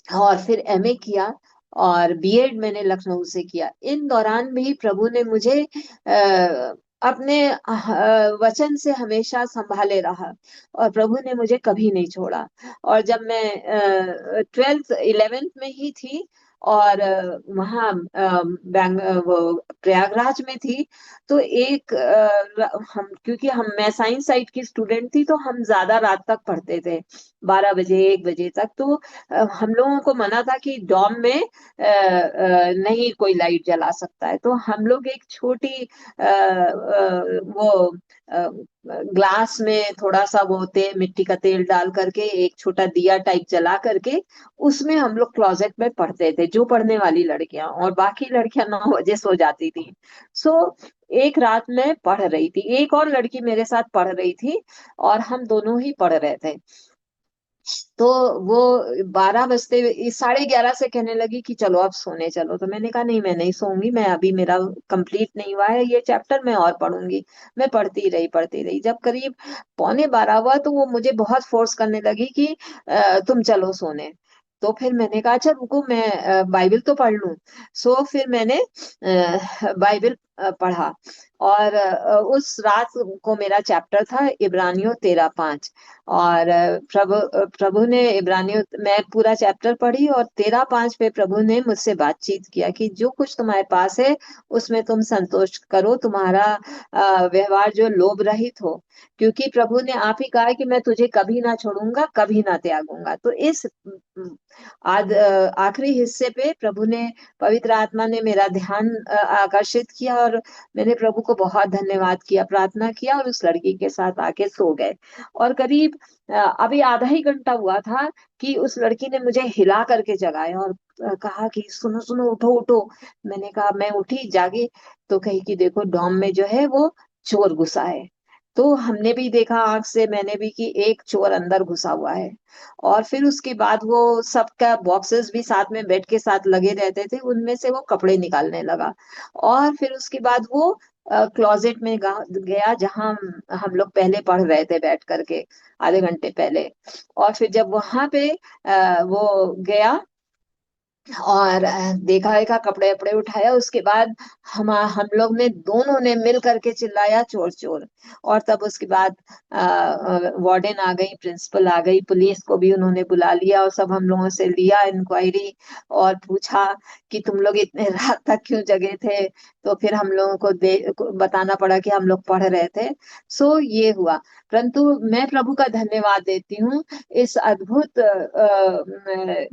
और फिर एमए किया, और बीएड मैंने लखनऊ से किया। इन दौरान भी प्रभु ने मुझे अपने वचन से हमेशा संभाले रहा, और प्रभु ने मुझे कभी नहीं छोड़ा। और जब मैं 12th 11th में ही थी, और वहाँ वो प्रयागराज में थी, तो एक हम, क्योंकि मैं साइंस साइड की स्टूडेंट थी, तो हम ज्यादा रात तक पढ़ते थे, 12 बजे 1 बजे तक। तो हम लोगों को मना था कि डॉम में नहीं कोई लाइट जला सकता है। तो हम लोग एक छोटी वो ग्लास में थोड़ा सा वो मिट्टी का तेल डाल करके एक छोटा दिया टाइप जला करके, उसमें हम लोग क्लोजेट में पढ़ते थे, जो पढ़ने वाली लड़कियां, और बाकी लड़कियां 9 बजे सो जाती थी। सो एक रात में पढ़ रही थी, एक और लड़की मेरे साथ पढ़ रही थी, और हम दोनों ही पढ़ रहे थे। तो वो 12 बजते 11:30 से कहने लगी कि चलो अब सोने चलो। तो मैंने कहा नहीं, मैं नहीं सोऊंगी, मैं अभी, मेरा कंप्लीट नहीं हुआ है ये चैप्टर, मैं और पढ़ूंगी। मैं पढ़ती रही। जब करीब 11:45 हुआ, तो वो मुझे बहुत फोर्स करने लगी कि तुम चलो सोने। तो फिर मैंने कहा अच्छा रुको, मैं बाइबल तो पढ़ लूं। सो फिर मैंने बाइबल पढ़ा। और उस रात को मेरा चैप्टर था इब्रानियों 13:5। और प्रभु ने इब्रानियों, मैं पूरा चैप्टर पढ़ी, और 13:5 पे प्रभु ने मुझसे बातचीत किया कि जो कुछ तुम्हारे पास है उसमें तुम संतोष करो, तुम्हारा व्यवहार जो लोभ रहित हो, क्योंकि प्रभु ने आप ही कहा है कि मैं तुझे कभी ना छोड़ूंगा, कभी ना त्यागूंगा। तो इस आखिरी हिस्से पे प्रभु ने, पवित्र आत्मा ने मेरा ध्यान आकर्षित किया, और मैंने प्रभु को बहुत धन्यवाद किया, प्रार्थना किया, और उस लड़की के साथ आके सो गए। और करीब अभी आधा ही घंटा हुआ था कि उस लड़की ने मुझे हिला करके जगाया, और कहा कि सुनो सुनो, उठो उठो। मैंने कहा, मैं उठी, जागी, तो कही कि देखो डॉम में जो है वो चोर घुसा है। तो हमने भी देखा आंख से, मैंने भी, कि एक चोर अंदर घुसा हुआ है। और फिर उसके बाद वो सबका बॉक्सेस भी साथ में बेड के साथ लगे रहते थे, उनमें से वो कपड़े निकालने लगा। और फिर उसके बाद वो क्लोजेट में गया, जहां हम लोग पहले पढ़ रहे थे बैठ करके, आधे घंटे पहले। और फिर जब वहां पे वो गया और देखा देखा, कपड़े वपड़े उठाया, उसके बाद हम लोग ने, दोनों ने मिल करके चिल्लाया, चोर चोर। और तब उसके बाद वार्डन आ गई, प्रिंसिपल आ गई, पुलिस को भी उन्होंने बुला लिया, और सब हम लोगों से लिया इंक्वायरी, और पूछा कि तुम लोग इतने रात तक क्यों जगे थे। तो फिर हम लोगों को बताना पड़ा कि हम लोग पढ़ रहे थे। सो ये हुआ। परंतु मैं प्रभु का धन्यवाद देती हूँ इस अद्भुत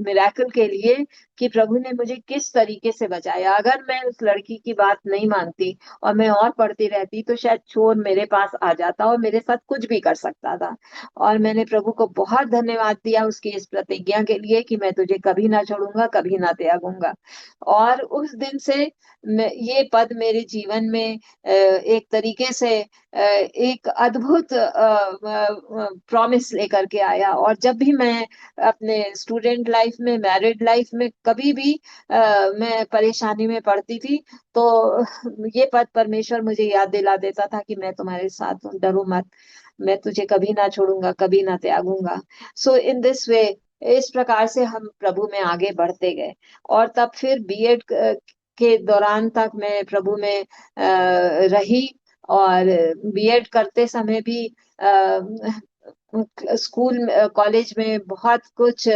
मिराकल के लिए, कि प्रभु ने मुझे किस तरीके से बचाया। अगर मैं उस लड़की की बात नहीं मानती और मैं और पढ़ती रहती, तो शायद चोर मेरे पास आ जाता और मेरे साथ कुछ भी कर सकता था। और मैंने प्रभु को बहुत धन्यवाद दिया उसकी इस प्रतिज्ञा के लिए, कि मैं तुझे कभी ना छोड़ूंगा, कभी ना त्यागूंगा। और उस दिन से ये पद मेरे जीवन में एक तरीके से एक अद्भुत प्रॉमिस लेकर के आया। और जब भी मैं अपने स्टूडेंट लाइफ में, मैरिड लाइफ में, कभी भी मैं परेशानी में पड़ती थी, तो ये पद परमेश्वर मुझे याद दिला देता था कि मैं तुम्हारे साथ हूँ, डरो मत, मैं तुझे कभी ना छोड़ूंगा, कभी ना त्यागूंगा। सो इन दिस वे, इस प्रकार से हम प्रभु में आगे बढ़ते गए। और तब फिर बीएड के दौरान तक मैं प्रभु में रही। और बीएड करते समय भी स्कूल कॉलेज में बहुत कुछ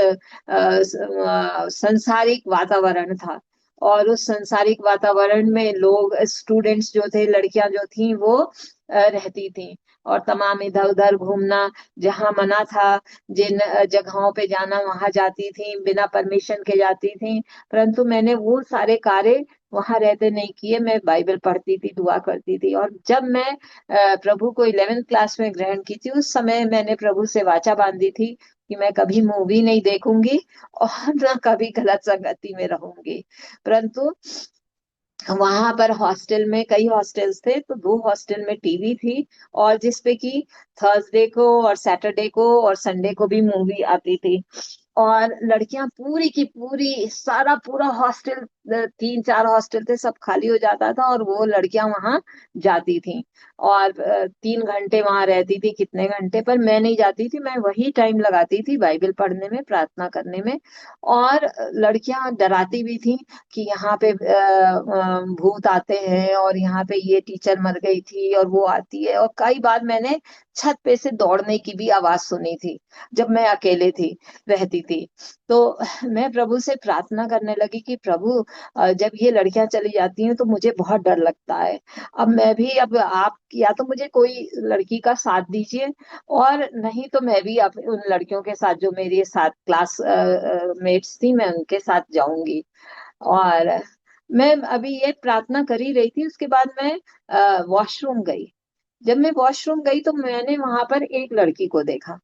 संसारिक वातावरण था। और उस संसारिक वातावरण में लोग, स्टूडेंट्स जो थे, लड़कियां जो थी, वो रहती थी। और तमाम इधर उधर घूमना, जहां मना था, जिन जगहों पे जाना, वहां जाती थी, बिना परमिशन के जाती थी। परंतु मैंने वो सारे कार्य वहां रहते नहीं किए। मैं बाइबल पढ़ती थी, दुआ करती थी। और जब मैं प्रभु को 11th क्लास में ग्रहण की थी, उस समय मैंने प्रभु से वाचा बांधी थी कि मैं कभी मूवी नहीं देखूंगी और ना कभी गलत संगति में रहूंगी। परंतु वहां पर हॉस्टल में, कई हॉस्टल्स थे, तो दो हॉस्टल में टीवी थी, और जिसपे कि थर्सडे को और सैटरडे को और संडे को भी मूवी आती थी। और लड़कियां पूरी की पूरी, सारा पूरा हॉस्टल, 3 4 हॉस्टल थे, सब खाली हो जाता था, और वो लड़कियां वहां जाती थी। और 3 घंटे वहां रहती थी, कितने घंटे, पर मैं नहीं जाती थी। मैं वही टाइम लगाती थी बाइबल पढ़ने में, प्रार्थना करने में। और लड़कियां डराती भी थी कि यहाँ पे भूत आते हैं, और यहाँ पे ये टीचर मर गई थी, और वो आती है। और कई बार मैंने छत पे से दौड़ने की भी आवाज सुनी थी, जब मैं अकेले थी, रहती थी। तो मैं प्रभु से प्रार्थना करने लगी कि प्रभु, जब ये लड़कियां चली जाती हैं तो मुझे बहुत डर लगता है। अब मैं भी, अब आप या तो मुझे कोई लड़की का साथ दीजिए, और नहीं तो मैं भी उन लड़कियों के साथ, जो मेरे साथ क्लास मेट्स थी, मैं उनके साथ जाऊंगी। और मैं अभी ये प्रार्थना कर ही रही थी, उसके बाद मैं वॉशरूम गई। जब मैं वॉशरूम गई तो मैंने वहां पर एक लड़की को देखा।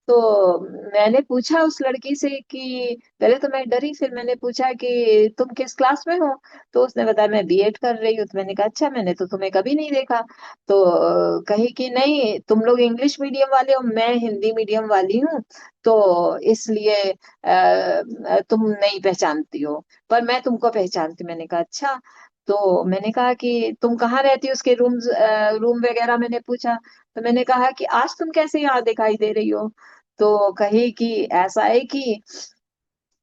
तो मैंने पूछा उस लड़की से कि, पहले तो मैं डरी, फिर मैंने पूछा कि तुम किस क्लास में हो। तो उसने बताया मैं बीएड कर रही हूँ। तो मैंने कहा अच्छा, मैंने तो तुम्हें कभी नहीं देखा। तो कही कि नहीं, तुम लोग इंग्लिश मीडियम वाले हो, मैं हिंदी मीडियम वाली हूँ, तो इसलिए तुम नहीं पहचानती हो, पर मैं तुमको पहचानती। मैंने कहा अच्छा। तो मैंने कहा कि तुम कहाँ रहती हो, उसके रूम वगैरह मैंने पूछा। तो मैंने कहा कि आज तुम कैसे यहाँ दिखाई दे रही हो। तो कही कि ऐसा है कि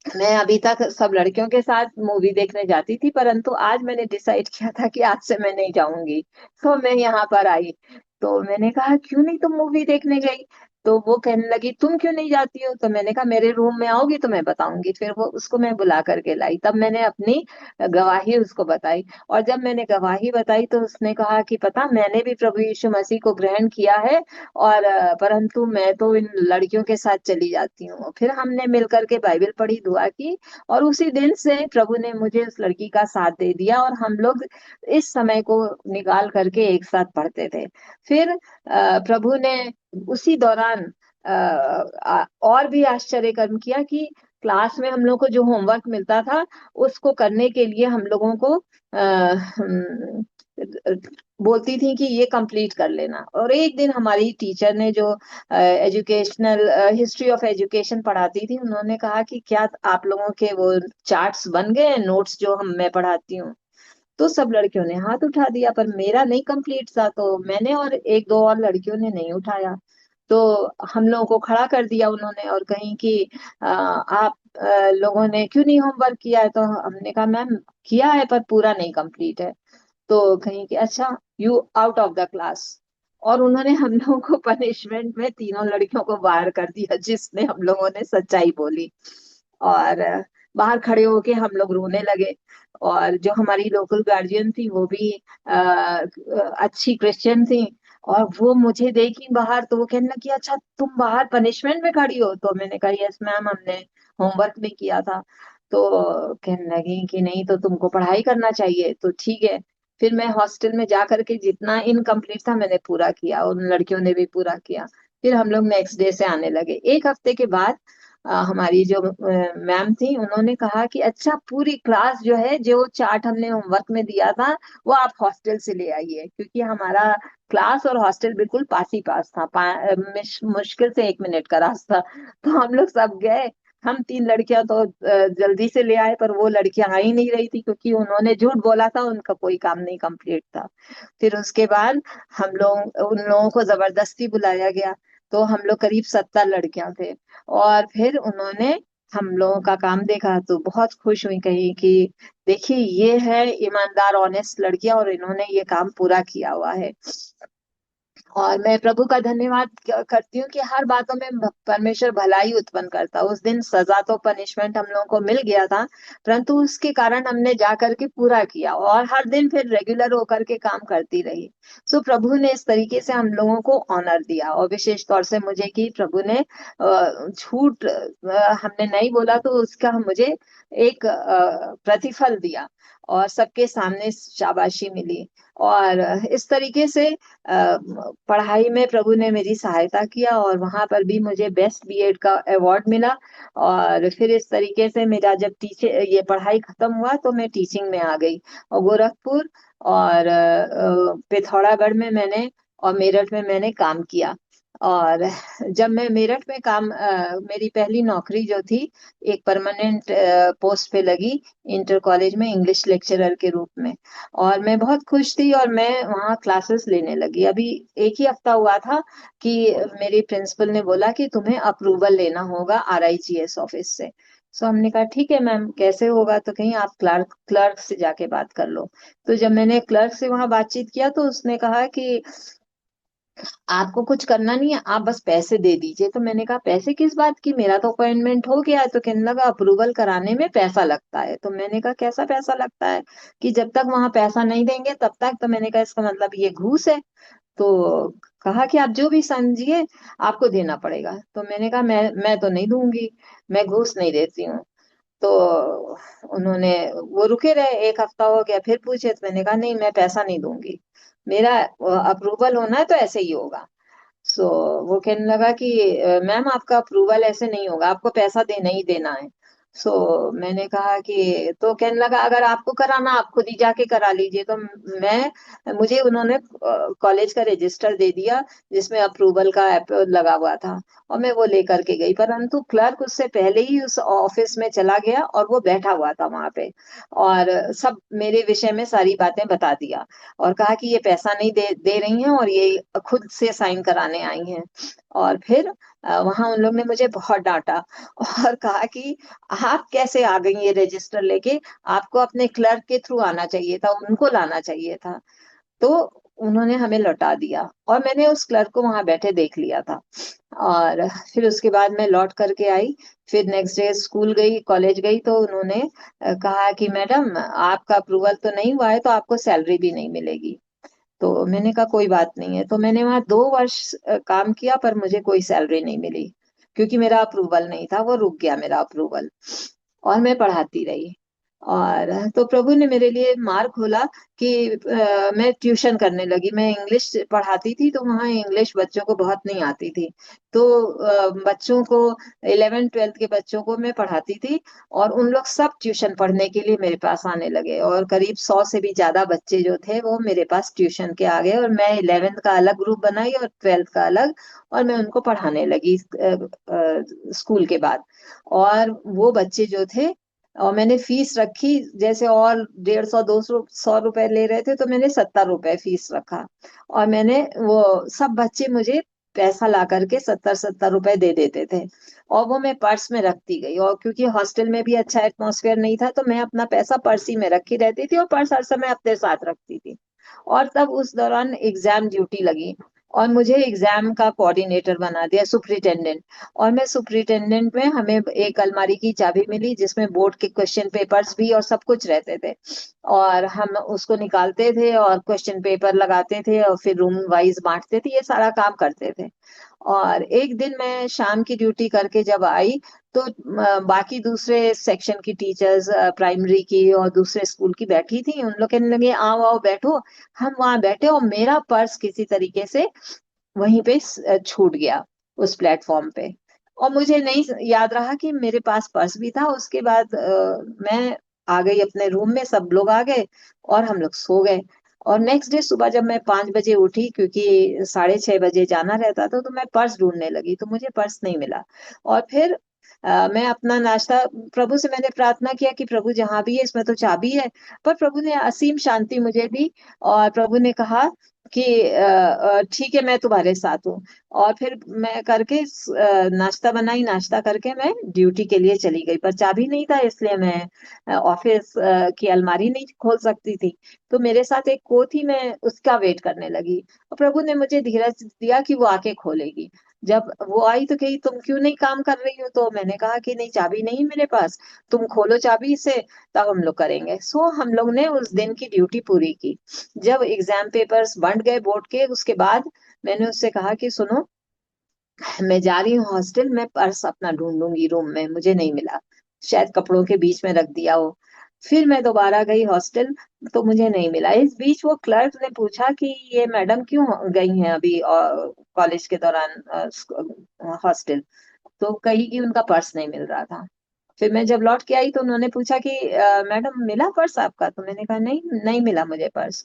मैं अभी तक सब लड़कियों के साथ मूवी देखने जाती थी, परंतु आज मैंने डिसाइड किया था कि आज से मैं नहीं जाऊंगी, तो मैं यहाँ पर आई। तो मैंने कहा क्यों नहीं तुम मूवी देखने गई। तो वो कहने लगी तुम क्यों नहीं जाती हो। तो मैंने कहा मेरे रूम में आओगी तो मैं बताऊंगी। फिर वो, उसको मैं बुला करके लाई, तब मैंने अपनी गवाही उसको बताई। और जब मैंने गवाही बताई तो उसने कहा कि पता, मैंने भी प्रभु यीशु मसीह को ग्रहण किया है, और परंतु मैं तो इन लड़कियों के साथ चली जाती हूँ। फिर हमने मिलकर के बाइबल पढ़ी, दुआ की, और उसी दिन से प्रभु ने मुझे उस लड़की का साथ दे दिया, और हम लोग इस समय को निकाल करके एक साथ पढ़ते थे। फिर प्रभु ने उसी दौरान और भी आश्चर्य कर्म किया कि क्लास में हम लोग को जो होमवर्क मिलता था, उसको करने के लिए हम लोगों को बोलती थी कि ये कंप्लीट कर लेना। और एक दिन हमारी टीचर ने, जो एजुकेशनल हिस्ट्री ऑफ एजुकेशन पढ़ाती थी, उन्होंने कहा कि क्या आप लोगों के वो चार्ट्स बन गए, नोट्स जो हम मैं पढ़ाती हूँ? तो सब लड़कियों ने हाथ उठा दिया, पर मेरा नहीं कंप्लीट था, तो मैंने और एक दो और लड़कियों ने नहीं उठाया। तो हम लोगों को खड़ा कर दिया उन्होंने, और कहीं कि आप लोगों ने क्यों नहीं होमवर्क किया है? तो हमने कहा मैम किया है, पर पूरा नहीं कंप्लीट है। तो कहीं कि अच्छा, you out of the class. और उन्होंने हम लोगों को पनिशमेंट में तीनों लड़कियों को बाहर कर दिया, जिसने हम लोगों ने सच्चाई बोली। और बाहर खड़े होके हम लोग रोने लगे। और जो हमारी लोकल गार्जियन थी, वो भी अच्छी क्रिश्चियन थी, और वो मुझे देखी बाहर, तो वो कहने लगी, अच्छा तुम बाहर पनिशमेंट में खड़ी हो? तो मैंने कहा यस मैम, हमने होमवर्क नहीं किया था। तो कहने लगी कि नहीं, तो तुमको पढ़ाई करना चाहिए। तो ठीक है। फिर मैं हॉस्टल में जा करके जितना इनकम्प्लीट था मैंने पूरा किया, उन लड़कियों ने भी पूरा किया। फिर हम लोग नेक्स्ट डे से आने लगे। एक हफ्ते के बाद हमारी जो मैम थी, उन्होंने कहा कि अच्छा, पूरी क्लास जो है, जो चार्ट हमने होमवर्क में दिया था, वो आप हॉस्टल से ले आइए, क्योंकि हमारा क्लास और हॉस्टल बिल्कुल पास ही पास था, मुश्किल से 1 मिनट का रास्ता। तो हम लोग सब गए। हम तीन लड़कियां तो जल्दी से ले आए, पर वो लड़कियां आ ही नहीं रही थी, क्योंकि उन्होंने झूठ बोला था, उनका कोई काम नहीं कंप्लीट था। फिर उसके बाद हम लोग उन लोगों को जबरदस्ती बुलाया गया। तो हम लोग करीब 70 लड़कियां थे। और फिर उन्होंने हम लोगों का काम देखा, तो बहुत खुश हुई, कही कि देखिए, ये है ईमानदार ऑनेस्ट लड़कियां, और इन्होंने ये काम पूरा किया हुआ है। और मैं प्रभु का धन्यवाद करती हूँ कि हर बातों में परमेश्वर भलाई उत्पन्न करता है। उस दिन सजा तो पनिशमेंट हम लोगों को मिल गया था, परंतु उसके कारण हमने जा करके पूरा किया, और हर दिन फिर रेगुलर होकर के काम करती रही। सो प्रभु ने इस तरीके से हम लोगों को ऑनर दिया, और विशेष तौर से मुझे, कि प्रभु ने झूठ हमने नहीं बोला, तो उसका मुझे एक प्रतिफल दिया, और सबके सामने शाबाशी मिली। और इस तरीके से पढ़ाई में प्रभु ने मेरी सहायता किया, और वहां पर भी मुझे बेस्ट बीएड का अवार्ड मिला। और फिर इस तरीके से मेरा जब टीचर ये पढ़ाई खत्म हुआ, तो मैं टीचिंग में आ गई, और गोरखपुर और पिथौरागढ़ में मैंने, और मेरठ में मैंने काम किया। और जब मैं मेरठ में मेरी पहली नौकरी जो थी, एक परमानेंट पोस्ट पे लगी, इंटर कॉलेज में इंग्लिश लेक्चरर के रूप में। और मैं बहुत खुश थी, और मैं वहाँ क्लासेस लेने लगी। अभी एक ही हफ्ता हुआ था कि मेरी प्रिंसिपल ने बोला कि तुम्हें अप्रूवल लेना होगा आरआईजीएस ऑफिस से। सो हमने कहा ठीक है मैम, कैसे होगा? तो कहीं आप क्लर्क क्लर्क से जाके बात कर लो। तो जब मैंने क्लर्क से वहां बातचीत किया, तो उसने कहा कि आपको कुछ करना नहीं है, आप बस पैसे दे दीजिए। तो मैंने कहा पैसे किस बात की, मेरा तो अपॉइंटमेंट हो गया है। तो कहने लगा अप्रूवल कराने में पैसा लगता है। तो मैंने कहा कैसा पैसा लगता है? कि जब तक वहां पैसा नहीं देंगे तब तक। तो मैंने कहा इसका मतलब ये घूस है? तो कहा कि आप जो भी समझिए, आपको देना पड़ेगा। तो मैंने कहा मैं तो नहीं दूंगी, मैं घूस नहीं देती हूँ। तो उन्होंने, वो रुके रहे, एक हफ्ता हो गया, फिर पूछे, तो मैंने कहा नहीं, मैं पैसा नहीं दूंगी, मेरा अप्रूवल होना है तो ऐसे ही होगा। सो वो कहने लगा कि मैम आपका अप्रूवल ऐसे नहीं होगा, आपको पैसा देना ही देना है। सो मैंने कहा कि, तो कहने लगा अगर आपको कराना, आप खुद ही जाके करा लीजिए। तो मुझे उन्होंने कॉलेज का रजिस्टर दे दिया, जिसमें अप्रूवल का ऐप लगा हुआ था, और मैं वो लेकर के गई। परंतु क्लर्क उससे पहले ही उस ऑफिस में चला गया, और वो बैठा हुआ था वहां पे, और सब मेरे विषय में सारी बातें बता दिया, और कहा कि ये पैसा नहीं दे रही हैं, और ये खुद से साइन कराने आई हैं। और फिर वहां उन लोग ने मुझे बहुत डांटा, और कहा कि आप कैसे आ गई ये रजिस्टर लेके, आपको अपने क्लर्क के थ्रू आना चाहिए था, उनको लाना चाहिए था। तो उन्होंने हमें लौटा दिया, और मैंने उस क्लर्क को वहां बैठे देख लिया था। और फिर उसके बाद मैं लौट करके आई। फिर नेक्स्ट डे स्कूल गई, कॉलेज गई, तो उन्होंने कहा कि मैडम आपका अप्रूवल तो नहीं हुआ है, तो आपको सैलरी भी नहीं मिलेगी। तो मैंने कहा कोई बात नहीं है। तो मैंने वहां 2 वर्ष काम किया, पर मुझे कोई सैलरी नहीं मिली, क्योंकि मेरा अप्रूवल नहीं था, वो रुक गया मेरा अप्रूवल। और मैं पढ़ाती रही। और तो प्रभु ने मेरे लिए मार्ग खोला कि मैं ट्यूशन करने लगी। मैं इंग्लिश पढ़ाती थी, तो वहाँ इंग्लिश बच्चों को बहुत नहीं आती थी। तो बच्चों को 11th 12th के बच्चों को मैं पढ़ाती थी, और उन लोग सब ट्यूशन पढ़ने के लिए मेरे पास आने लगे, और करीब 100 से भी ज्यादा बच्चे जो थे वो मेरे पास ट्यूशन के आ गए। और मैं 11th का अलग ग्रुप बनाई और 12th का अलग, और मैं उनको पढ़ाने लगी स्कूल के बाद। और वो बच्चे जो थे, और मैंने फीस रखी, जैसे और 150 200 100 रुपए ले रहे थे, तो मैंने 70 रुपए फीस रखा। और मैंने वो सब बच्चे मुझे पैसा ला करके 70 70 रुपए दे देते थे, और वो मैं पर्स में रखती गई। और क्योंकि हॉस्टल में भी अच्छा एटमॉस्फेयर नहीं था, तो मैं अपना पैसा पर्स ही में रखी रहती थी, और पर्स हर समय अपने साथ रखती थी। और तब उस दौरान एग्जाम ड्यूटी लगी, और मुझे एग्जाम का कोऑर्डिनेटर बना दिया, सुपरिटेंडेंट। और मैं सुपरिटेंडेंट में, हमें एक अलमारी की चाबी मिली जिसमें बोर्ड के क्वेश्चन पेपर्स भी और सब कुछ रहते थे, और हम उसको निकालते थे और क्वेश्चन पेपर लगाते थे, और फिर रूम वाइज बांटते थे, ये सारा काम करते थे। और एक दिन मैं शाम की ड्यूटी करके जब आई, तो बाकी दूसरे सेक्शन की टीचर्स, प्राइमरी की और दूसरे स्कूल की बैठी थी, उन लोग कहने लगे आओ आओ बैठो। हम वहां बैठे, और मेरा पर्स किसी तरीके से वहीं पे छूट गया, उस प्लेटफॉर्म पे। और मुझे नहीं याद रहा कि मेरे पास पर्स भी था। उसके बाद मैं आ गई अपने रूम में, सब लोग आ गए, और हम लोग सो गए। और नेक्स्ट डे सुबह जब मैं 5 बजे उठी, क्योंकि 6:30 बजे जाना रहता था, तो मैं पर्स ढूंढने लगी, तो मुझे पर्स नहीं मिला। और फिर मैं अपना नाश्ता, प्रभु से मैंने प्रार्थना किया कि प्रभु जहां भी है इसमें तो चाबी है। पर प्रभु ने असीम शांति मुझे दी, और प्रभु ने कहा कि ठीक है, मैं तुम्हारे साथ हूँ। और फिर मैं करके नाश्ता बनाई, नाश्ता करके मैं ड्यूटी के लिए चली गई। पर चाबी नहीं था, इसलिए मैं ऑफिस की अलमारी नहीं खोल सकती थी। तो मेरे साथ एक को थी, मैं उसका वेट करने लगी। और प्रभु ने मुझे धीरज दिया कि वो आके खोलेगी। जब वो आई तो कही तुम क्यों नहीं काम कर रही हो, तो मैंने कहा कि नहीं, चाबी नहीं मेरे पास, तुम खोलो चाबी से, तब हम लोग करेंगे। सो हम लोग ने उस दिन की ड्यूटी पूरी की। जब एग्जाम पेपर्स बंट गए बोर्ड के, उसके बाद मैंने उससे कहा कि सुनो, मैं जा रही हूँ हॉस्टल, मैं पर्स अपना ढूंढूंगी रूम में, मुझे नहीं मिला, शायद कपड़ों के बीच में रख दिया हो। फिर मैं दोबारा गई हॉस्टल, तो मुझे नहीं मिला। इस बीच वो क्लर्क ने पूछा कि ये मैडम क्यों गई हैं अभी कॉलेज के दौरान हॉस्टल। तो कही कि उनका पर्स नहीं मिल रहा था। फिर मैं जब लौट के आई, तो उन्होंने पूछा कि मैडम मिला पर्स आपका, तो मैंने कहा नहीं, नहीं मिला मुझे पर्स।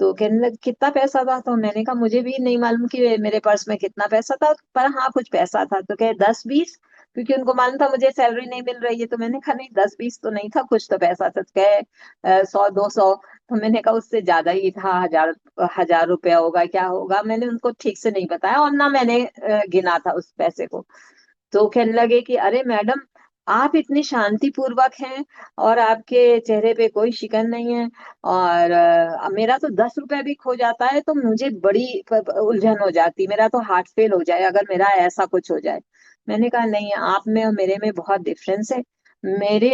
तो कहने लगे कितना पैसा था, तो मैंने कहा मुझे भी नहीं मालूम कि मेरे पर्स में कितना पैसा था, पर हाँ कुछ पैसा था। तो कहे 10 20, क्योंकि उनको मालूम था मुझे सैलरी नहीं मिल रही है। तो मैंने कहा नहीं, 10 20 तो नहीं था, कुछ तो पैसा था। तो कहे 100 200। तो मैंने कहा उससे ज्यादा ही था, 1000 1000 रुपया होगा, क्या होगा, मैंने उनको ठीक से नहीं बताया, और ना मैंने गिना था उस पैसे को। तो कहने लगे कि अरे मैडम, आप इतनी शांति पूर्वक हैं, और आपके चेहरे पे कोई शिकन नहीं है, और मेरा तो 10 रुपए भी खो जाता है तो मुझे बड़ी उलझन हो जाती, मेरा तो हार्ट फेल हो जाए अगर मेरा ऐसा कुछ हो जाए। मैंने कहा नहीं, आप में और मेरे में बहुत डिफरेंस है। मेरे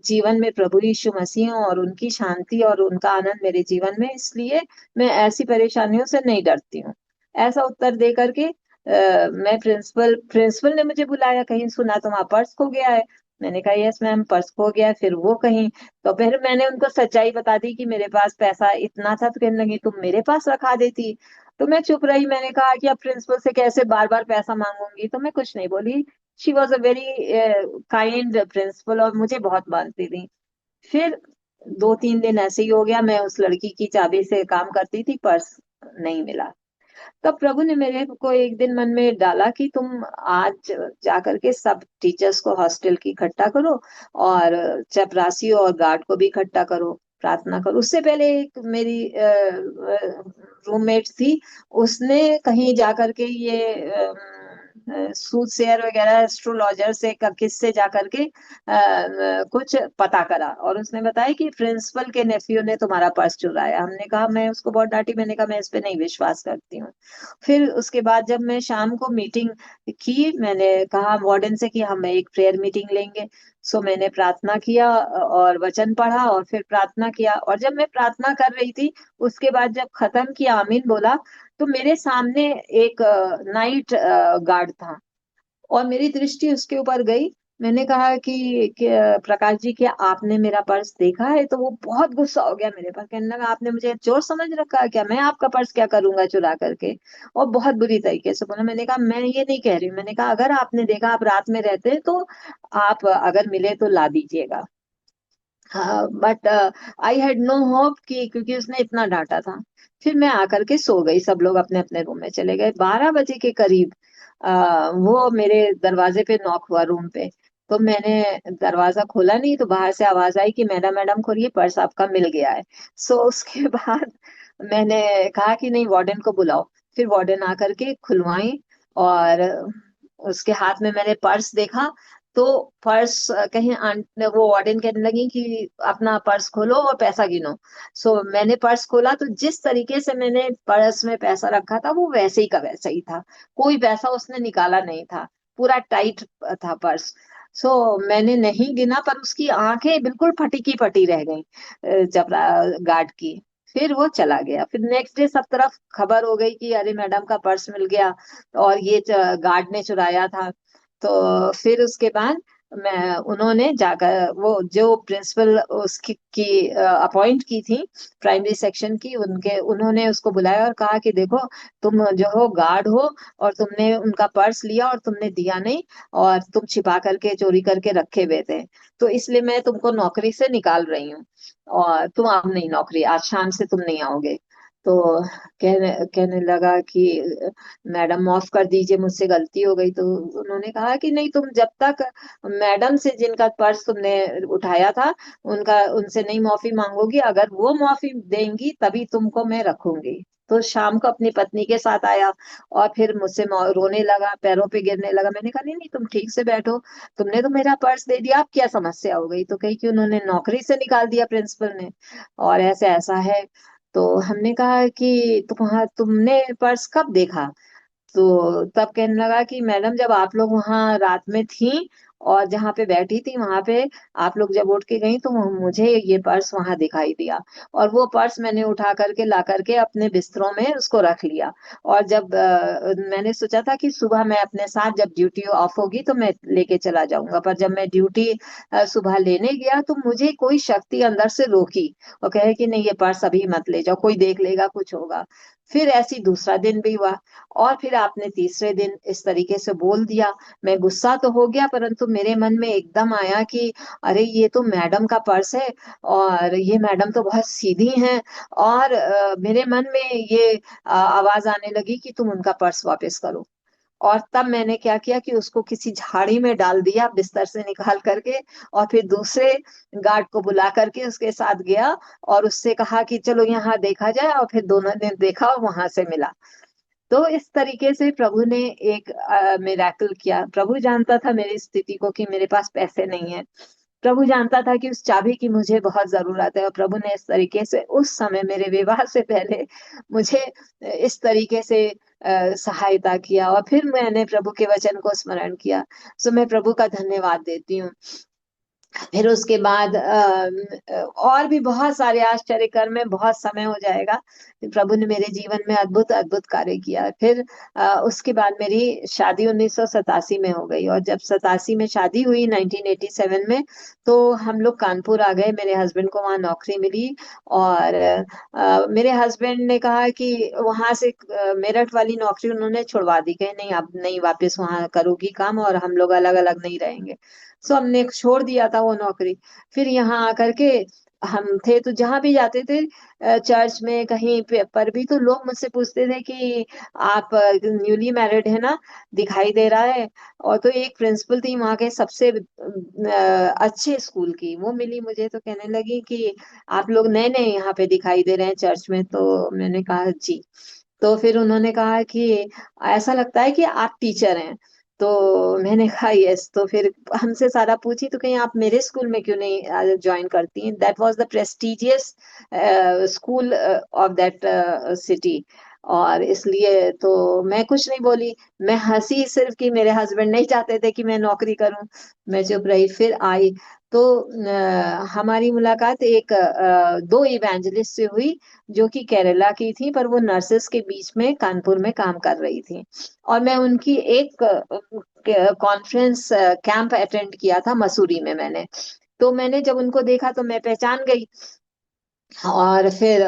जीवन में प्रभु यीशु मसीह हैं, और उनकी शांति और उनका आनंद मेरे जीवन में, इसलिए मैं ऐसी परेशानियों से नहीं डरती हूँ। ऐसा उत्तर दे करके मैं प्रिंसिपल ने मुझे बुलाया, कहीं सुना तुम्हारा पर्स खो गया है। मैंने कहा यस मैम, पर्स खो गया है। फिर वो कहीं, तो फिर मैंने उनको सच्चाई बता दी कि मेरे पास पैसा इतना था। तो कहने लगी तुम मेरे पास रखा देती। तो मैं चुप रही। मैंने कहा कि अब प्रिंसिपल से कैसे बार बार पैसा मांगूंगी, तो मैं कुछ नहीं बोली। She was a very kind principal, और मुझे बहुत मानती थी। फिर 2 3 दिन ऐसे ही हो गया, मैं उस लड़की की चाबी से काम करती थी, पर्स नहीं मिला। तब प्रभु ने मेरे को एक दिन मन में डाला कि तुम आज जाकर के सब टीचर्स को हॉस्टल की इकट्ठा करो, और चपरासी और गार्ड को भी इकट्ठा करो, प्रार्थना करो। उससे पहले एक मेरी रूममेट थी, उसने कहीं जाकर के ये सूटशेयर वगैरह एस्ट्रोलॉजर से किससे जाकर के कुछ पता करा, और उसने बताया कि प्रिंसिपल के नेफ्यू ने तुम्हारा पर्स चुराया। हमने कहा, मैं उसको बहुत डांटी, मैंने कहा मैं इस पे नहीं विश्वास करती हूँ। फिर उसके बाद जब मैं शाम को मीटिंग की, मैंने कहा वार्डन से कि हम एक प्रेयर मीटिंग लेंगे। सो मैंने प्रार्थना किया और वचन पढ़ा, और फिर प्रार्थना किया। और जब मैं प्रार्थना कर रही थी, उसके बाद जब खत्म किया, आमीन बोला, तो मेरे सामने एक नाइट गार्ड था, और मेरी दृष्टि उसके ऊपर गई। मैंने कहा कि प्रकाश जी, क्या आपने मेरा पर्स देखा है? तो वो बहुत गुस्सा हो गया मेरे पर, कहने लगा आपने मुझे चोर समझ रखा है क्या? मैं आपका पर्स क्या करूंगा चुरा करके? और बहुत बुरी तरीके से बोला। मैंने कहा मैं ये नहीं कह रही हूँ, मैंने कहा अगर आपने देखा, आप रात में रहते हैं, तो आप अगर मिले तो ला दीजिएगा। हाँ, but I had no hope कि, क्योंकि उसने इतना डांटा था। फिर मैं आकर के सो गई, सब लोग अपने अपने रूम में चले गए। 12 बजे के करीब वो मेरे दरवाजे पे नॉक हुआ रूम पे। तो मैंने दरवाजा खोला नहीं, तो बाहर से आवाज आई कि मैडम मैडम खोलिए, पर्स आपका मिल गया है। सो उसके बाद मैंने कहा कि नहीं, वार्डन को बुलाओ। फिर वार्डन आकर के खुलवाई, और उसके हाथ में मैंने पर्स देखा। तो पर्स कहीं वो वार्डन कहने लगी कि अपना पर्स खोलो और पैसा गिनो। सो मैंने पर्स खोला, तो जिस तरीके से मैंने पर्स में पैसा रखा था, वो वैसे ही का वैसा ही था। कोई पैसा उसने निकाला नहीं था, पूरा टाइट था पर्स। सो मैंने नहीं गिना, पर उसकी आंखें बिल्कुल फटी की फटी रह गई जब गार्ड की। फिर वो चला गया। फिर नेक्स्ट डे सब तरफ खबर हो गई कि अरे मैडम का पर्स मिल गया, और ये गार्ड ने चुराया था। तो फिर उसके बाद मैं उन्होंने जाकर, वो जो प्रिंसिपल उसकी की अपॉइंट की थी प्राइमरी सेक्शन की, उनके उन्होंने उसको बुलाया और कहा कि देखो, तुम जो हो गार्ड हो, और तुमने उनका पर्स लिया और तुमने दिया नहीं, और तुम छिपा करके चोरी करके रखे हुए थे, तो इसलिए मैं तुमको नौकरी से निकाल रही हूँ, और तुम अब नहीं, नौकरी आज शाम से तुम नहीं आओगे। तो कहने कहने लगा कि मैडम माफ कर दीजिए, मुझसे गलती हो गई। तो उन्होंने कहा कि नहीं, तुम जब तक मैडम से, जिनका पर्स तुमने उठाया था, उनका उनसे नहीं माफी मांगोगी, अगर वो माफी देंगी तभी तुमको मैं रखूंगी। तो शाम को अपनी पत्नी के साथ आया, और फिर मुझसे रोने लगा, पैरों पे गिरने लगा। मैंने कहा नहीं नहीं, तुम ठीक से बैठो, तुमने तो मेरा पर्स दे दिया, अब क्या समस्या हो गई? तो कही कि उन्होंने नौकरी से निकाल दिया प्रिंसिपल ने, और ऐसे ऐसा है। तो हमने कहा कि तुमने पर्स कब देखा? तो तब कहने लगा कि मैडम, जब आप लोग वहां रात में थी और जहाँ पे बैठी थी, वहां पे आप लोग जब उठ के गई, तो मुझे ये पर्स वहां दिखाई दिया, और वो पर्स मैंने उठा करके ला करके अपने बिस्तरों में उसको रख लिया। और जब मैंने सोचा था कि सुबह मैं अपने साथ, जब ड्यूटी ऑफ होगी तो मैं लेके चला जाऊंगा, पर जब मैं ड्यूटी सुबह लेने गया, तो मुझे कोई शक्ति अंदर से रोकी और कहे कि नहीं, ये पर्स अभी मत ले जाओ, कोई देख लेगा, कुछ होगा। फिर ऐसी दूसरा दिन भी हुआ, और फिर आपने तीसरे दिन इस तरीके से बोल दिया। मैं गुस्सा तो हो गया, परंतु मेरे मन में एकदम आया कि अरे, ये तो मैडम का पर्स है, और ये मैडम तो बहुत सीधी हैं। और मेरे मन में ये आवाज आने लगी कि तुम उनका पर्स वापस करो। और तब मैंने क्या किया कि उसको किसी झाड़ी में डाल दिया, बिस्तर से निकाल करके, और फिर दूसरे गार्ड को बुला करके उसके साथ गया, और उससे कहा कि चलो यहाँ देखा जाए, और फिर दोनों ने देखा और वहां से मिला। तो इस तरीके से प्रभु ने एक मिराकल किया। प्रभु जानता था मेरी स्थिति को, कि मेरे पास पैसे नहीं है। प्रभु जानता था कि उस चाबी की मुझे बहुत जरूरत है, और प्रभु ने इस तरीके से उस समय, मेरे विवाह से पहले, मुझे इस तरीके से सहायता किया। और फिर मैंने प्रभु के वचन को स्मरण किया। सो मैं प्रभु का धन्यवाद देती हूँ। फिर उसके बाद और भी बहुत सारे आश्चर्य कर्म में, बहुत समय हो जाएगा। प्रभु ने मेरे जीवन में अद्भुत अद्भुत कार्य किया। फिर उसके बाद मेरी शादी 1987 में हो गई, और जब 87 में शादी हुई, 1987 में, तो हम लोग कानपुर आ गए। मेरे हस्बैंड को वहाँ नौकरी मिली, और मेरे हस्बैंड ने कहा कि वहां से मेरठ वाली नौकरी उन्होंने छुड़वा दी, कहे नहीं, अब नहीं वापस वहां करोगी काम, और हम लोग अलग अलग नहीं रहेंगे। सो हमने छोड़ दिया था वो नौकरी। फिर यहाँ आकर के हम थे, तो जहां भी जाते थे, चर्च में कहीं पर भी, तो लोग मुझसे पूछते थे कि आप न्यूली मैरिड है ना, दिखाई दे रहा है। और तो एक प्रिंसिपल थी वहां के सबसे अच्छे स्कूल की, वो मिली मुझे, तो कहने लगी कि आप लोग नए नए यहाँ पे दिखाई दे रहे हैं चर्च में। तो मैंने कहा जी। तो फिर उन्होंने कहा कि ऐसा लगता है कि आप टीचर हैं। तो मैंने कहा यस। तो फिर हमसे सारा पूछी, तो कहीं आप मेरे स्कूल में क्यों नहीं ज्वाइन करती? That was the prestigious school of that city. और इसलिए तो मैं कुछ नहीं बोली। मैं हंसी सिर्फ कि मेरे हस्बैंड नहीं चाहते थे कि मैं नौकरी करूं। मैं चुप रही। फिर आई तो हमारी मुलाकात एक दो इवेंजलिस्ट से हुई जो कि केरला की थी, पर वो नर्सेस के बीच में कानपुर में काम कर रही थी। और मैं उनकी एक कॉन्फ्रेंस कैंप अटेंड किया था मसूरी में मैंने। तो मैंने जब उनको देखा तो मैं पहचान गई। और फिर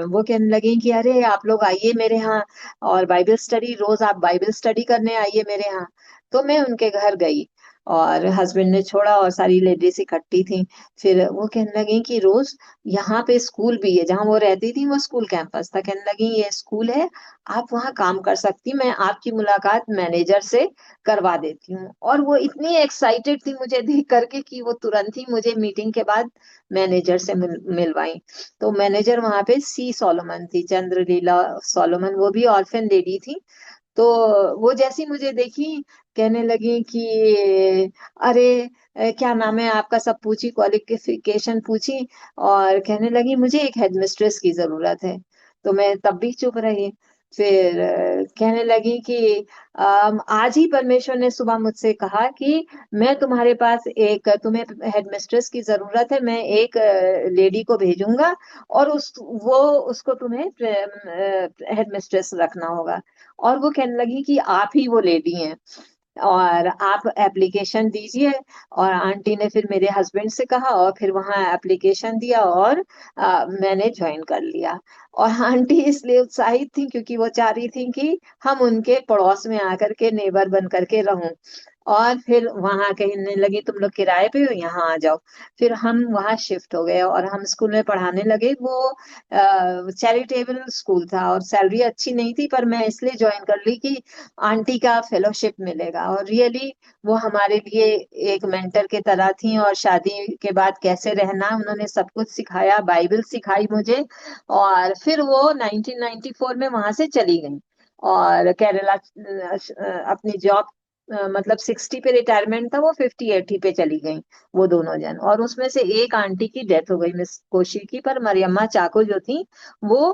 वो कहने लगी कि अरे आप लोग आइए मेरे यहाँ, और बाइबल स्टडी, रोज आप बाइबल स्टडी करने आइए मेरे यहाँ। तो मैं उनके घर गई और हस्बैंड ने छोड़ा और सारी लेडीज इकट्ठी थी। फिर वो कहने लगी कि रोज यहाँ पे स्कूल भी है, जहाँ वो रहती थी वो स्कूल कैंपस था। कहने लगी ये स्कूल है, आप वहाँ काम कर सकती, मैं आपकी मुलाकात मैनेजर से करवा देती हूँ। और वो इतनी एक्साइटेड थी मुझे देख करके कि वो तुरंत ही मुझे मीटिंग के बाद मैनेजर से मिलवाई। तो मैनेजर वहां पे सी सोलोमन थी, चंद्रलीला सोलोमन, वो भी ऑर्फन लेडी थी। तो वो जैसी मुझे देखी कहने लगी कि अरे क्या नाम है आपका, सब पूछी, क्वालिफिकेशन पूछी। और कहने लगी मुझे एक हेडमिस्ट्रेस की जरूरत है। तो मैं तब भी चुप रही। फिर कहने लगी कि आज ही परमेश्वर ने सुबह मुझसे कहा कि मैं तुम्हारे पास एक, तुम्हें हेडमिस्ट्रेस की जरूरत है, मैं एक लेडी को भेजूंगा और वो उसको तुम्हें हेडमिस्ट्रेस रखना होगा। और वो कहने लगी कि आप ही वो लेडी हैं और आप एप्लीकेशन दीजिए। और आंटी ने फिर मेरे हस्बैंड से कहा और फिर वहां एप्लीकेशन दिया और मैंने ज्वाइन कर लिया। और आंटी इसलिए उत्साहित थी क्योंकि वो चाह रही थी कि हम उनके पड़ोस में आकर के नेबर बन करके रहूं। और फिर वहां कहने लगी तुम लोग किराए पे हो, यहाँ आ जाओ। फिर हम वहां शिफ्ट हो गए और हम स्कूल में पढ़ाने लगे। वो चैरिटेबल स्कूल था और सैलरी अच्छी नहीं थी, पर मैं इसलिए ज्वाइन कर ली कि आंटी का फेलोशिप मिलेगा। और रियली वो हमारे लिए एक मेंटर के तरह थी। और शादी के बाद कैसे रहना, उन्होंने सब कुछ सिखाया, बाइबल सिखाई मुझे। और फिर वो 1994 में वहां से चली गई और केरला अपनी जॉब, मतलब 60 पे रिटायरमेंट था, वो 58 ही पे चली गई वो दोनों जन। और उसमें से एक आंटी की डेथ हो गई, मिस कोशी की, पर मरियम्मा चाको जो थी वो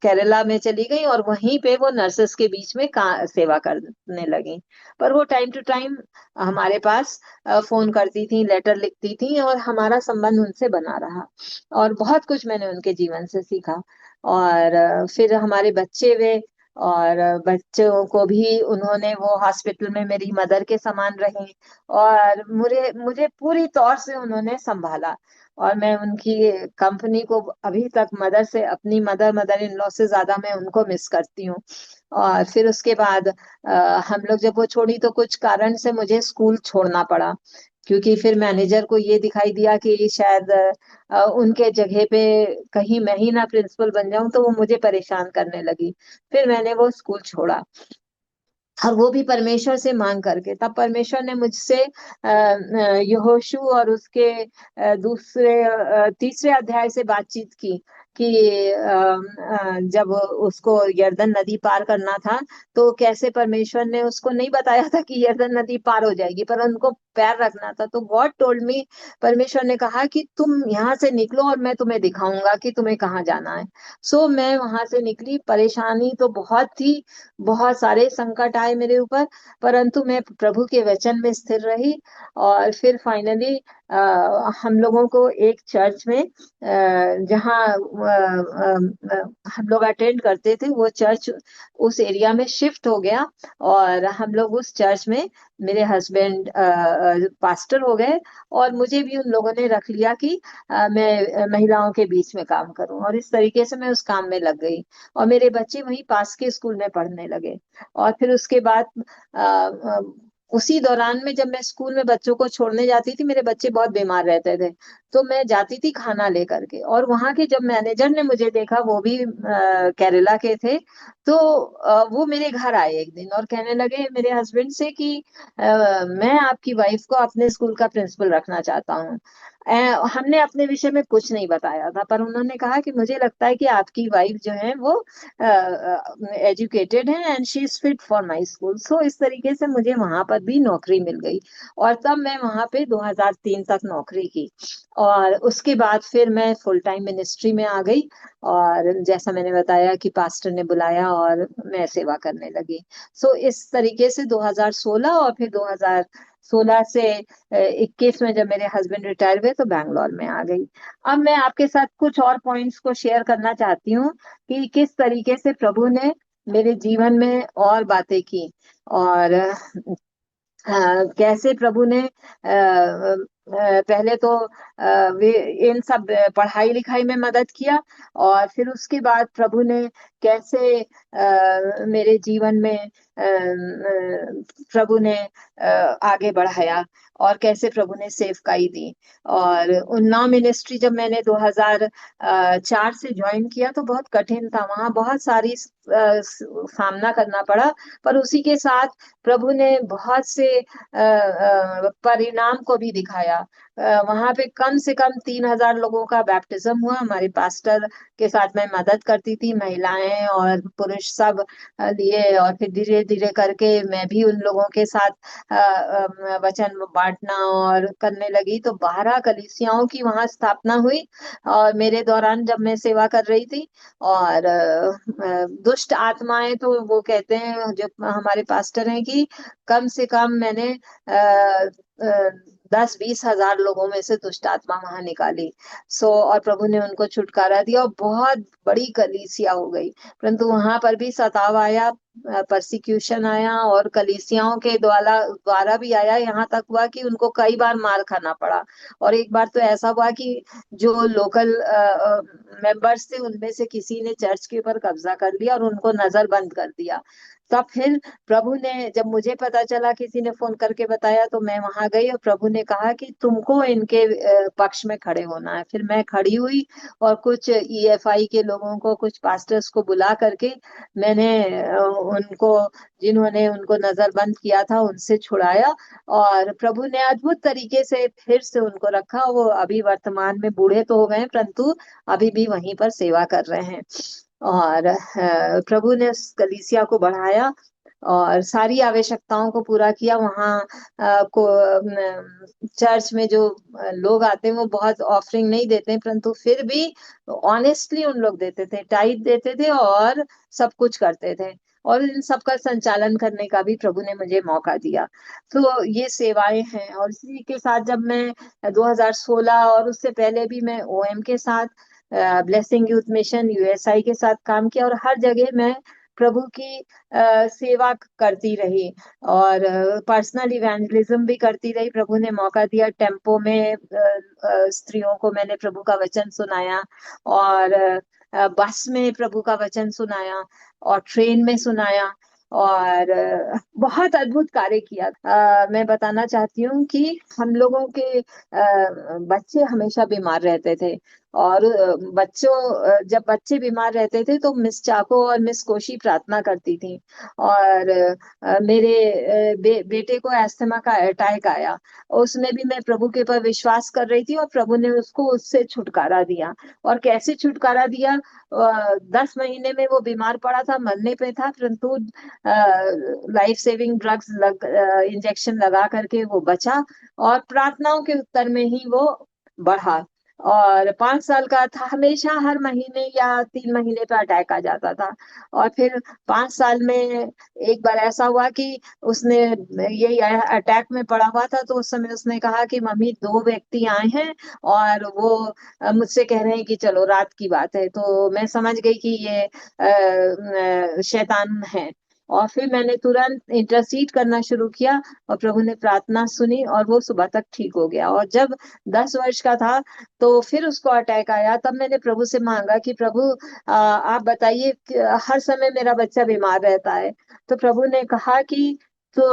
केरला में चली गई और वहीं पे वो नर्सेस के बीच में सेवा करने लगी। पर वो टाइम टू टाइम हमारे पास फोन करती थी, लेटर लिखती थी, और हमारा संबंध उनसे बना रहा। और बहुत कुछ मैंने उनके जीवन से सीखा। और फिर हमारे बच्चे हुए और बच्चों को भी उन्होंने, वो हॉस्पिटल में मेरी मदर के समान रही और मुझे मुझे पूरी तौर से उन्होंने संभाला। और मैं उनकी कंपनी को अभी तक मदर से, अपनी मदर इन लॉ से ज्यादा मैं उनको मिस करती हूँ। और फिर उसके बाद हम लोग जब वो छोड़ी तो कुछ कारण से मुझे स्कूल छोड़ना पड़ा, क्योंकि फिर मैनेजर को ये दिखाई दिया कि शायद उनके जगह पे कहीं मैं ही ना प्रिंसिपल बन जाऊं, तो वो मुझे परेशान करने लगी। फिर मैंने वो स्कूल छोड़ा और वो भी परमेश्वर से मांग करके। तब परमेश्वर ने मुझसे यहोशू और उसके दूसरे तीसरे अध्याय से बातचीत की कि जब उसको यरदन नदी पार करना था, तो कैसे परमेश्वर ने उसको नहीं बताया था कि यरदन नदी पार हो जाएगी, पर उनको पैर रखना था। तो गॉड टोल्ड मी, परमेश्वर ने कहा कि तुम यहाँ से निकलो और मैं तुम्हें दिखाऊंगा कि तुम्हें कहाँ जाना है। सो मैं वहां से निकली। परेशानी तो बहुत थी, बहुत सारे संकट आए मेरे ऊपर, परंतु मैं प्रभु के वचन में स्थिर रही। और फिर फाइनली हम लोगों को एक चर्च में जहाँ हम लोग अटेंड करते थे, वो चर्च उस एरिया में शिफ्ट हो गया। और हम लोग उस चर्च में, मेरे हस्बैंड पास्टर हो गए और मुझे भी उन लोगों ने रख लिया कि मैं महिलाओं के बीच में काम करूं। और इस तरीके से मैं उस काम में लग गई और मेरे बच्चे वहीं पास के स्कूल में पढ़ने लगे। और फिर उसके बाद अ, अ, उसी दौरान में जब मैं स्कूल में बच्चों को छोड़ने जाती थी, मेरे बच्चे बहुत बीमार रहते थे, तो मैं जाती थी खाना लेकर के। और वहां के जब मैनेजर ने मुझे देखा, वो भी केरला के थे, तो वो मेरे घर आए एक दिन और कहने लगे मेरे हस्बैंड से कि मैं आपकी वाइफ को अपने स्कूल का प्रिंसिपल रखना चाहता हूँ। हमने अपने विषय में कुछ नहीं बताया था, पर उन्होंने कहा कि मुझे लगता है कि आपकी वाइफ जो है वो एजुकेटेड है and she is fit for my school. So इस तरीके से मुझे वहां पर भी नौकरी मिल गई, और तब मैं वहां पे 2003 तक नौकरी की। और उसके बाद फिर मैं फुल टाइम मिनिस्ट्री में आ गई, और जैसा मैंने बताया कि पास्टर ने बुलाया और मैं सेवा करने लगी। सो इस तरीके से 2016, और फिर 2016 से 21 में जब मेरे हस्बैंड रिटायर हुए तो बैंगलोर में आ गई। अब मैं आपके साथ कुछ और पॉइंट्स को शेयर करना चाहती हूँ कि किस तरीके से प्रभु ने मेरे जीवन में और बातें की, और कैसे प्रभु ने पहले तो वे इन सब पढ़ाई लिखाई में मदद किया, और फिर उसके बाद प्रभु ने कैसे मेरे जीवन में प्रभु ने आगे बढ़ाया, और कैसे प्रभु ने सेवकाई दी। और उन्नाव मिनिस्ट्री जब मैंने 2004 से ज्वाइन किया तो बहुत कठिन था, वहां बहुत सारी सामना करना पड़ा, पर उसी के साथ प्रभु ने बहुत से परिणाम को भी दिखाया। वहां पे कम से कम 3,000 लोगों का बैप्टिज्म हुआ। हमारे पास्टर के साथ मैं मदद करती थी, महिलाएं और पुरुष सब लिए, और फिर धीरे धीरे करके मैं भी उन लोगों के साथ वचन बांटना और करने लगी। तो 12 कलीसियाओं की वहां स्थापना हुई, और मेरे दौरान जब मैं सेवा कर रही थी। और दुष्ट आत्माएं तो वो कहते हैं जो हमारे पास्टर हैं कि कम से कम मैंने 10-20 हजार लोगों में से दुष्ट आत्मा वहां निकाली। सो और प्रभु ने उनको छुटकारा दिया, और बहुत बड़ी कलीसिया हो गई। परंतु वहां पर भी सताव आया, परसिक्यूशन आया, और कलीसियाओं के द्वारा द्वारा भी आया। यहाँ तक हुआ कि उनको कई बार मार खाना पड़ा। और एक बार तो ऐसा हुआ कि जो लोकल मेंबर्स थे उनमें से किसी ने चर्च के ऊपर कब्जा कर लिया और उनको नजर बंद कर दिया। तब फिर प्रभु ने, जब मुझे पता चला, किसी ने फोन करके बताया, तो मैं वहां गई, और प्रभु ने कहा कि तुमको इनके पक्ष में खड़े होना है। फिर मैं खड़ी हुई, और कुछ ईएफआई के लोगों को, कुछ पास्टर्स को बुला करके मैंने उनको, जिन्होंने उनको नजरबंद किया था, उनसे छुड़ाया। और प्रभु ने अद्भुत तरीके से फिर से उनको रखा। वो अभी वर्तमान में बूढ़े तो हो गए हैं, परंतु अभी भी वहीं पर सेवा कर रहे हैं। और प्रभु ने उस कलीसिया को बढ़ाया और सारी आवश्यकताओं को पूरा किया। वहाँ को चर्च में जो लोग आते हैं वो बहुत ऑफरिंग नहीं देते हैं, परंतु फिर भी ऑनेस्टली उन लोग देते थे, टाइट देते थे, और सब कुछ करते थे। और इन सब का संचालन करने का भी प्रभु ने मुझे मौका दिया। तो ये सेवाएं हैं। और इसी के साथ जब मैं 2016 और उससे पहले भी मैं ओएम के साथ, ब्लेसिंग यूथ मिशन यूएसआई के साथ काम किया, और हर जगह मैं प्रभु की सेवा करती रही, और पर्सनल इवेंजलिज्म भी करती रही। प्रभु ने मौका दिया, टेम्पो में स्त्रियों को मैंने प्रभु का वचन सुनाया, और बस में प्रभु का वचन सुनाया, और ट्रेन में सुनाया, और बहुत अद्भुत कार्य किया। मैं बताना चाहती हूँ कि हम लोगों के बच्चे हमेशा बीमार रहते थे, और जब बच्चे बीमार रहते थे तो मिस चाको और मिस कोशी प्रार्थना करती थी। और मेरे बेटे को अस्थमा का अटैक आया, उसमें भी मैं प्रभु के ऊपर विश्वास कर रही थी, और प्रभु ने उसको उससे छुटकारा दिया। और कैसे छुटकारा दिया, 10 महीने में वो बीमार पड़ा था, मरने पे था, परंतु लाइफ सेविंग ड्रग्स इंजेक्शन लगा करके वो बचा, और प्रार्थनाओं के उत्तर में ही वो बढ़ा। और 5 साल का था, हमेशा हर महीने या 3 महीने पे अटैक आ जाता था। और फिर 5 साल में एक बार ऐसा हुआ कि उसने, यही अटैक में पड़ा हुआ था, तो उस समय उसने कहा कि मम्मी 2 व्यक्ति आए हैं, और वो मुझसे कह रहे हैं कि चलो, रात की बात है। तो मैं समझ गई कि ये शैतान है। और फिर मैंने तुरंत इंटरसीड करना शुरू किया, और प्रभु ने प्रार्थना सुनी, और वो सुबह तक ठीक हो गया। और जब 10 वर्ष का था तो फिर उसको अटैक आया। तब मैंने प्रभु से मांगा कि प्रभु, आप बताइए कि हर समय मेरा बच्चा बीमार रहता है। तो प्रभु ने कहा कि तो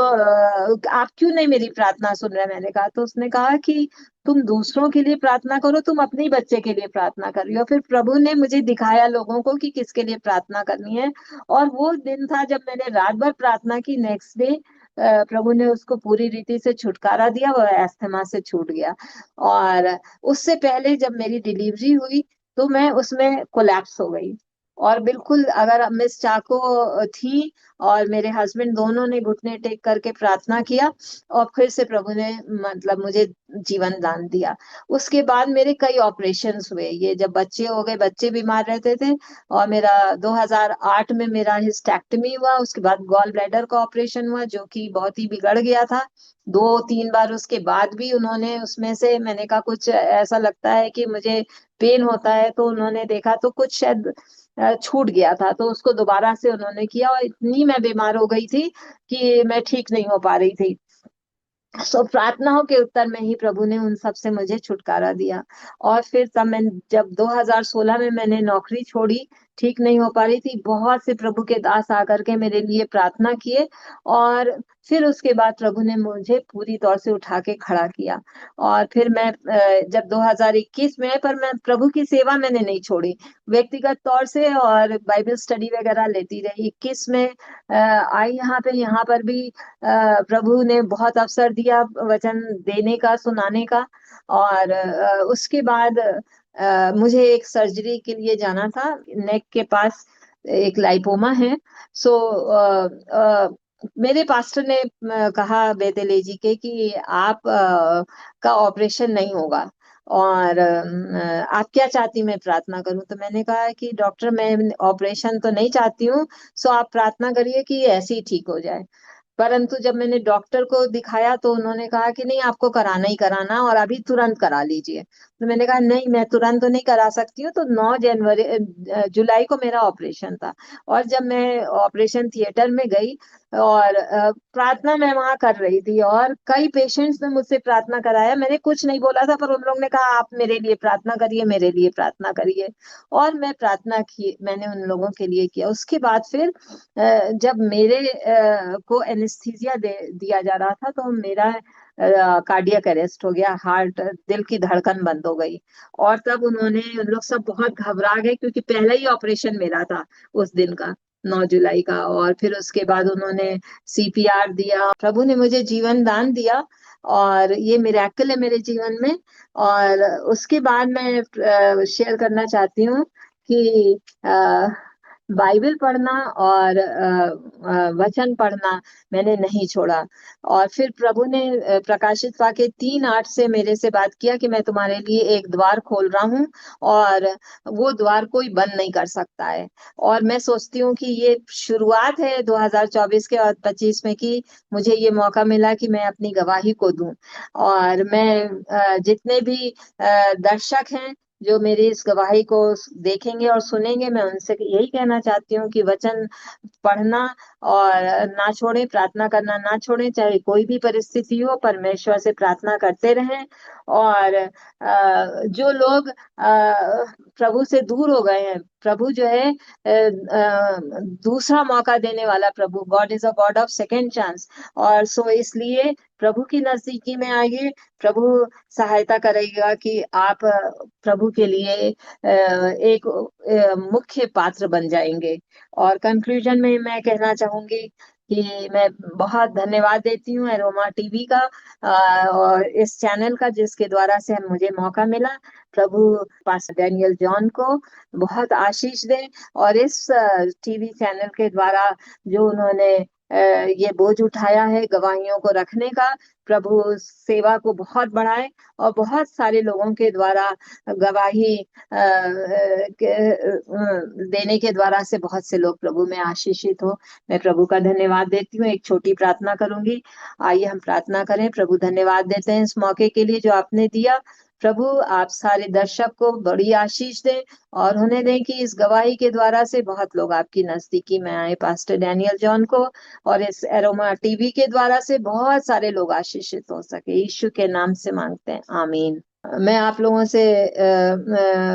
आप क्यों नहीं मेरी प्रार्थना सुन रहे? मैंने कहा, तो उसने कहा कि तुम दूसरों के लिए प्रार्थना करो, तुम अपने बच्चे के लिए प्रार्थना कर रही हो। फिर प्रभु ने मुझे दिखाया लोगों को कि किसके लिए प्रार्थना करनी है। और वो दिन था जब मैंने रात भर प्रार्थना की। नेक्स्ट डे प्रभु ने उसको पूरी रीति से छुटकारा दिया, वो अस्थमा से छूट गया। और उससे पहले जब मेरी डिलीवरी हुई तो मैं उसमें कोलैप्स हो गई, और बिल्कुल अगर मिस चाको थी और मेरे हस्बैंड दोनों ने घुटने टेक करके प्रार्थना किया, और फिर से प्रभु ने मतलब मुझे जीवन दान दिया। उसके बाद मेरे कई ऑपरेशंस हुए, ये जब बच्चे हो गए, बच्चे बीमार रहते थे, और मेरा 2008 में मेरा हिस्टेक्टमी हुआ, उसके बाद गॉल ब्लैडर का ऑपरेशन हुआ जो कि बहुत ही बिगड़ गया था। 2-3 बार उसके बाद भी उन्होंने उसमें से, मैंने कहा कुछ ऐसा लगता है कि मुझे पेन होता है, तो उन्होंने देखा तो कुछ शायद छूट गया था, तो उसको दोबारा से उन्होंने किया, और इतनी मैं बीमार हो गई थी कि मैं ठीक नहीं हो पा रही थी। सो प्रार्थनाओं के उत्तर में ही प्रभु ने उन सब से मुझे छुटकारा दिया। और फिर तब मैं, जब 2016 में मैंने नौकरी छोड़ी, ठीक नहीं हो पा रही थी, बहुत से प्रभु के दास आकर के मेरे लिए प्रार्थना किए, और फिर उसके बाद प्रभु ने मुझे पूरी तौर से उठा के खड़ा किया। और फिर मैं जब 2021 में, पर मैं प्रभु की सेवा मैंने नहीं छोड़ी, व्यक्तिगत तौर से और बाइबल स्टडी वगैरह लेती रही। 21 में आई यहाँ पे, यहाँ पर भी प्रभु ने बहुत अवसर दिया वचन देने का, सुनाने का। और उसके बाद मुझे एक सर्जरी के लिए जाना था, नेक के पास एक लाइपोमा है। सो मेरे पास्टर ने कहा बेतेले जी के कि आप का ऑपरेशन नहीं होगा, और आप क्या चाहती मैं प्रार्थना करूं? तो मैंने कहा कि डॉक्टर मैं ऑपरेशन तो नहीं चाहती हूँ, सो आप प्रार्थना करिए कि ये ऐसे ही ठीक हो जाए। परंतु जब मैंने डॉक्टर को दिखाया तो उन्होंने कहा कि नहीं, आपको कराना ही कराना, और अभी तुरंत करा लीजिए। तो मैंने कहा नहीं, मैं तुरंत तो नहीं करा सकती हूँ। तो 9 जुलाई को मेरा ऑपरेशन था, और जब मैं ऑपरेशन थिएटर में गई, और प्रार्थना मैं वहां कर रही थी, और कई पेशेंट्स ने मुझसे प्रार्थना कराया, मैंने कुछ नहीं बोला था, पर उन लोगों ने कहा आप मेरे लिए प्रार्थना करिए, मेरे लिए प्रार्थना करिए। और मैं प्रार्थना की, मैंने उन लोगों के लिए किया। उसके बाद फिर जब मेरे को एनेस्थीसिया दिया जा रहा था, तो मेरा कार्डियक अरेस्ट हो गया, हार्ट, दिल की धड़कन बंद हो गई। और तब उन्होंने, उन लोग सब बहुत घबरा गए, क्योंकि पहला ही ऑपरेशन मेरा था उस दिन का, 9 जुलाई का। और फिर उसके बाद उन्होंने सीपीआर दिया, प्रभु ने मुझे जीवन दान दिया, और ये मिरेकल है मेरे जीवन में। और उसके बाद मैं शेयर करना चाहती हूँ कि बाइबल पढ़ना और वचन पढ़ना मैंने नहीं छोड़ा। और फिर प्रभु ने प्रकाशित वाक्य 3:8 से मेरे से बात किया कि मैं तुम्हारे लिए एक द्वार खोल रहा हूँ, और वो द्वार कोई बंद नहीं कर सकता है। और मैं सोचती हूँ कि ये शुरुआत है 2024 के और 25 में, कि मुझे ये मौका मिला कि मैं अपनी गवाही को दूं। और मैं जितने भी दर्शक हैं जो मेरी इस गवाही को देखेंगे और सुनेंगे, मैं उनसे यही कहना चाहती हूँ कि वचन पढ़ना और ना छोड़ें, प्रार्थना करना ना छोड़ें, चाहे कोई भी परिस्थिति हो, परमेश्वर से प्रार्थना करते रहें। और जो लोग प्रभु से दूर हो गए हैं, प्रभु जो है दूसरा मौका देने वाला प्रभु, God is a God of second chance. और सो इसलिए प्रभु की नजदीकी में आइए, प्रभु सहायता करेगा कि आप प्रभु के लिए एक मुख्य पात्र बन जाएंगे। और कंक्लूजन में मैं कहना चाहूंगी कि मैं बहुत धन्यवाद देती हूँ एरोमा टीवी का, और इस चैनल का, जिसके द्वारा से मुझे मौका मिला। प्रभु पास्टर डैनियल जॉन को बहुत आशीष दे, और इस टीवी चैनल के द्वारा जो उन्होंने ये बोझ उठाया है गवाहियों को रखने का, प्रभु सेवा को बहुत बढ़ाए, और बहुत सारे लोगों के द्वारा गवाही देने के द्वारा से बहुत से लोग प्रभु में आशीषित हो। मैं प्रभु का धन्यवाद देती हूँ। एक छोटी प्रार्थना करूंगी, आइए हम प्रार्थना करें। प्रभु धन्यवाद देते हैं इस मौके के लिए जो आपने दिया। प्रभु आप सारे दर्शक को बड़ी आशीष दें, और उन्हें दें कि इस गवाही के द्वारा से बहुत लोग आपकी नजदीकी में आए, पास्टर डैनियल जॉन को, और इस एरोमा टीवी के द्वारा से बहुत सारे लोग आशीषित हो सके। यीशु के नाम से मांगते हैं, आमीन। मैं आप लोगों से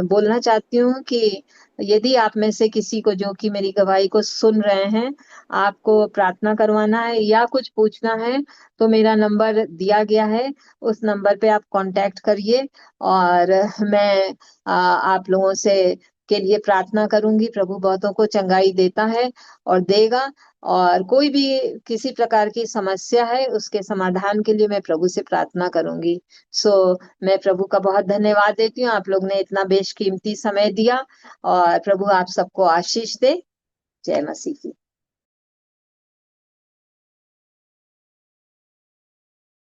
बोलना चाहती हूँ कि यदि आप में से किसी को, जो कि मेरी गवाही को सुन रहे हैं, आपको प्रार्थना करवाना है या कुछ पूछना है, तो मेरा नंबर दिया गया है, उस नंबर पे आप कांटेक्ट करिए, और मैं आप लोगों से के लिए प्रार्थना करूंगी। प्रभु बहुतों को चंगाई देता है और देगा। और कोई भी किसी प्रकार की समस्या है उसके समाधान के लिए मैं प्रभु से प्रार्थना करूंगी। सो मैं प्रभु का बहुत धन्यवाद देती हूँ, आप लोग ने इतना बेशकीमती समय दिया। और प्रभु आप सबको आशीष दे। जय मसीह की।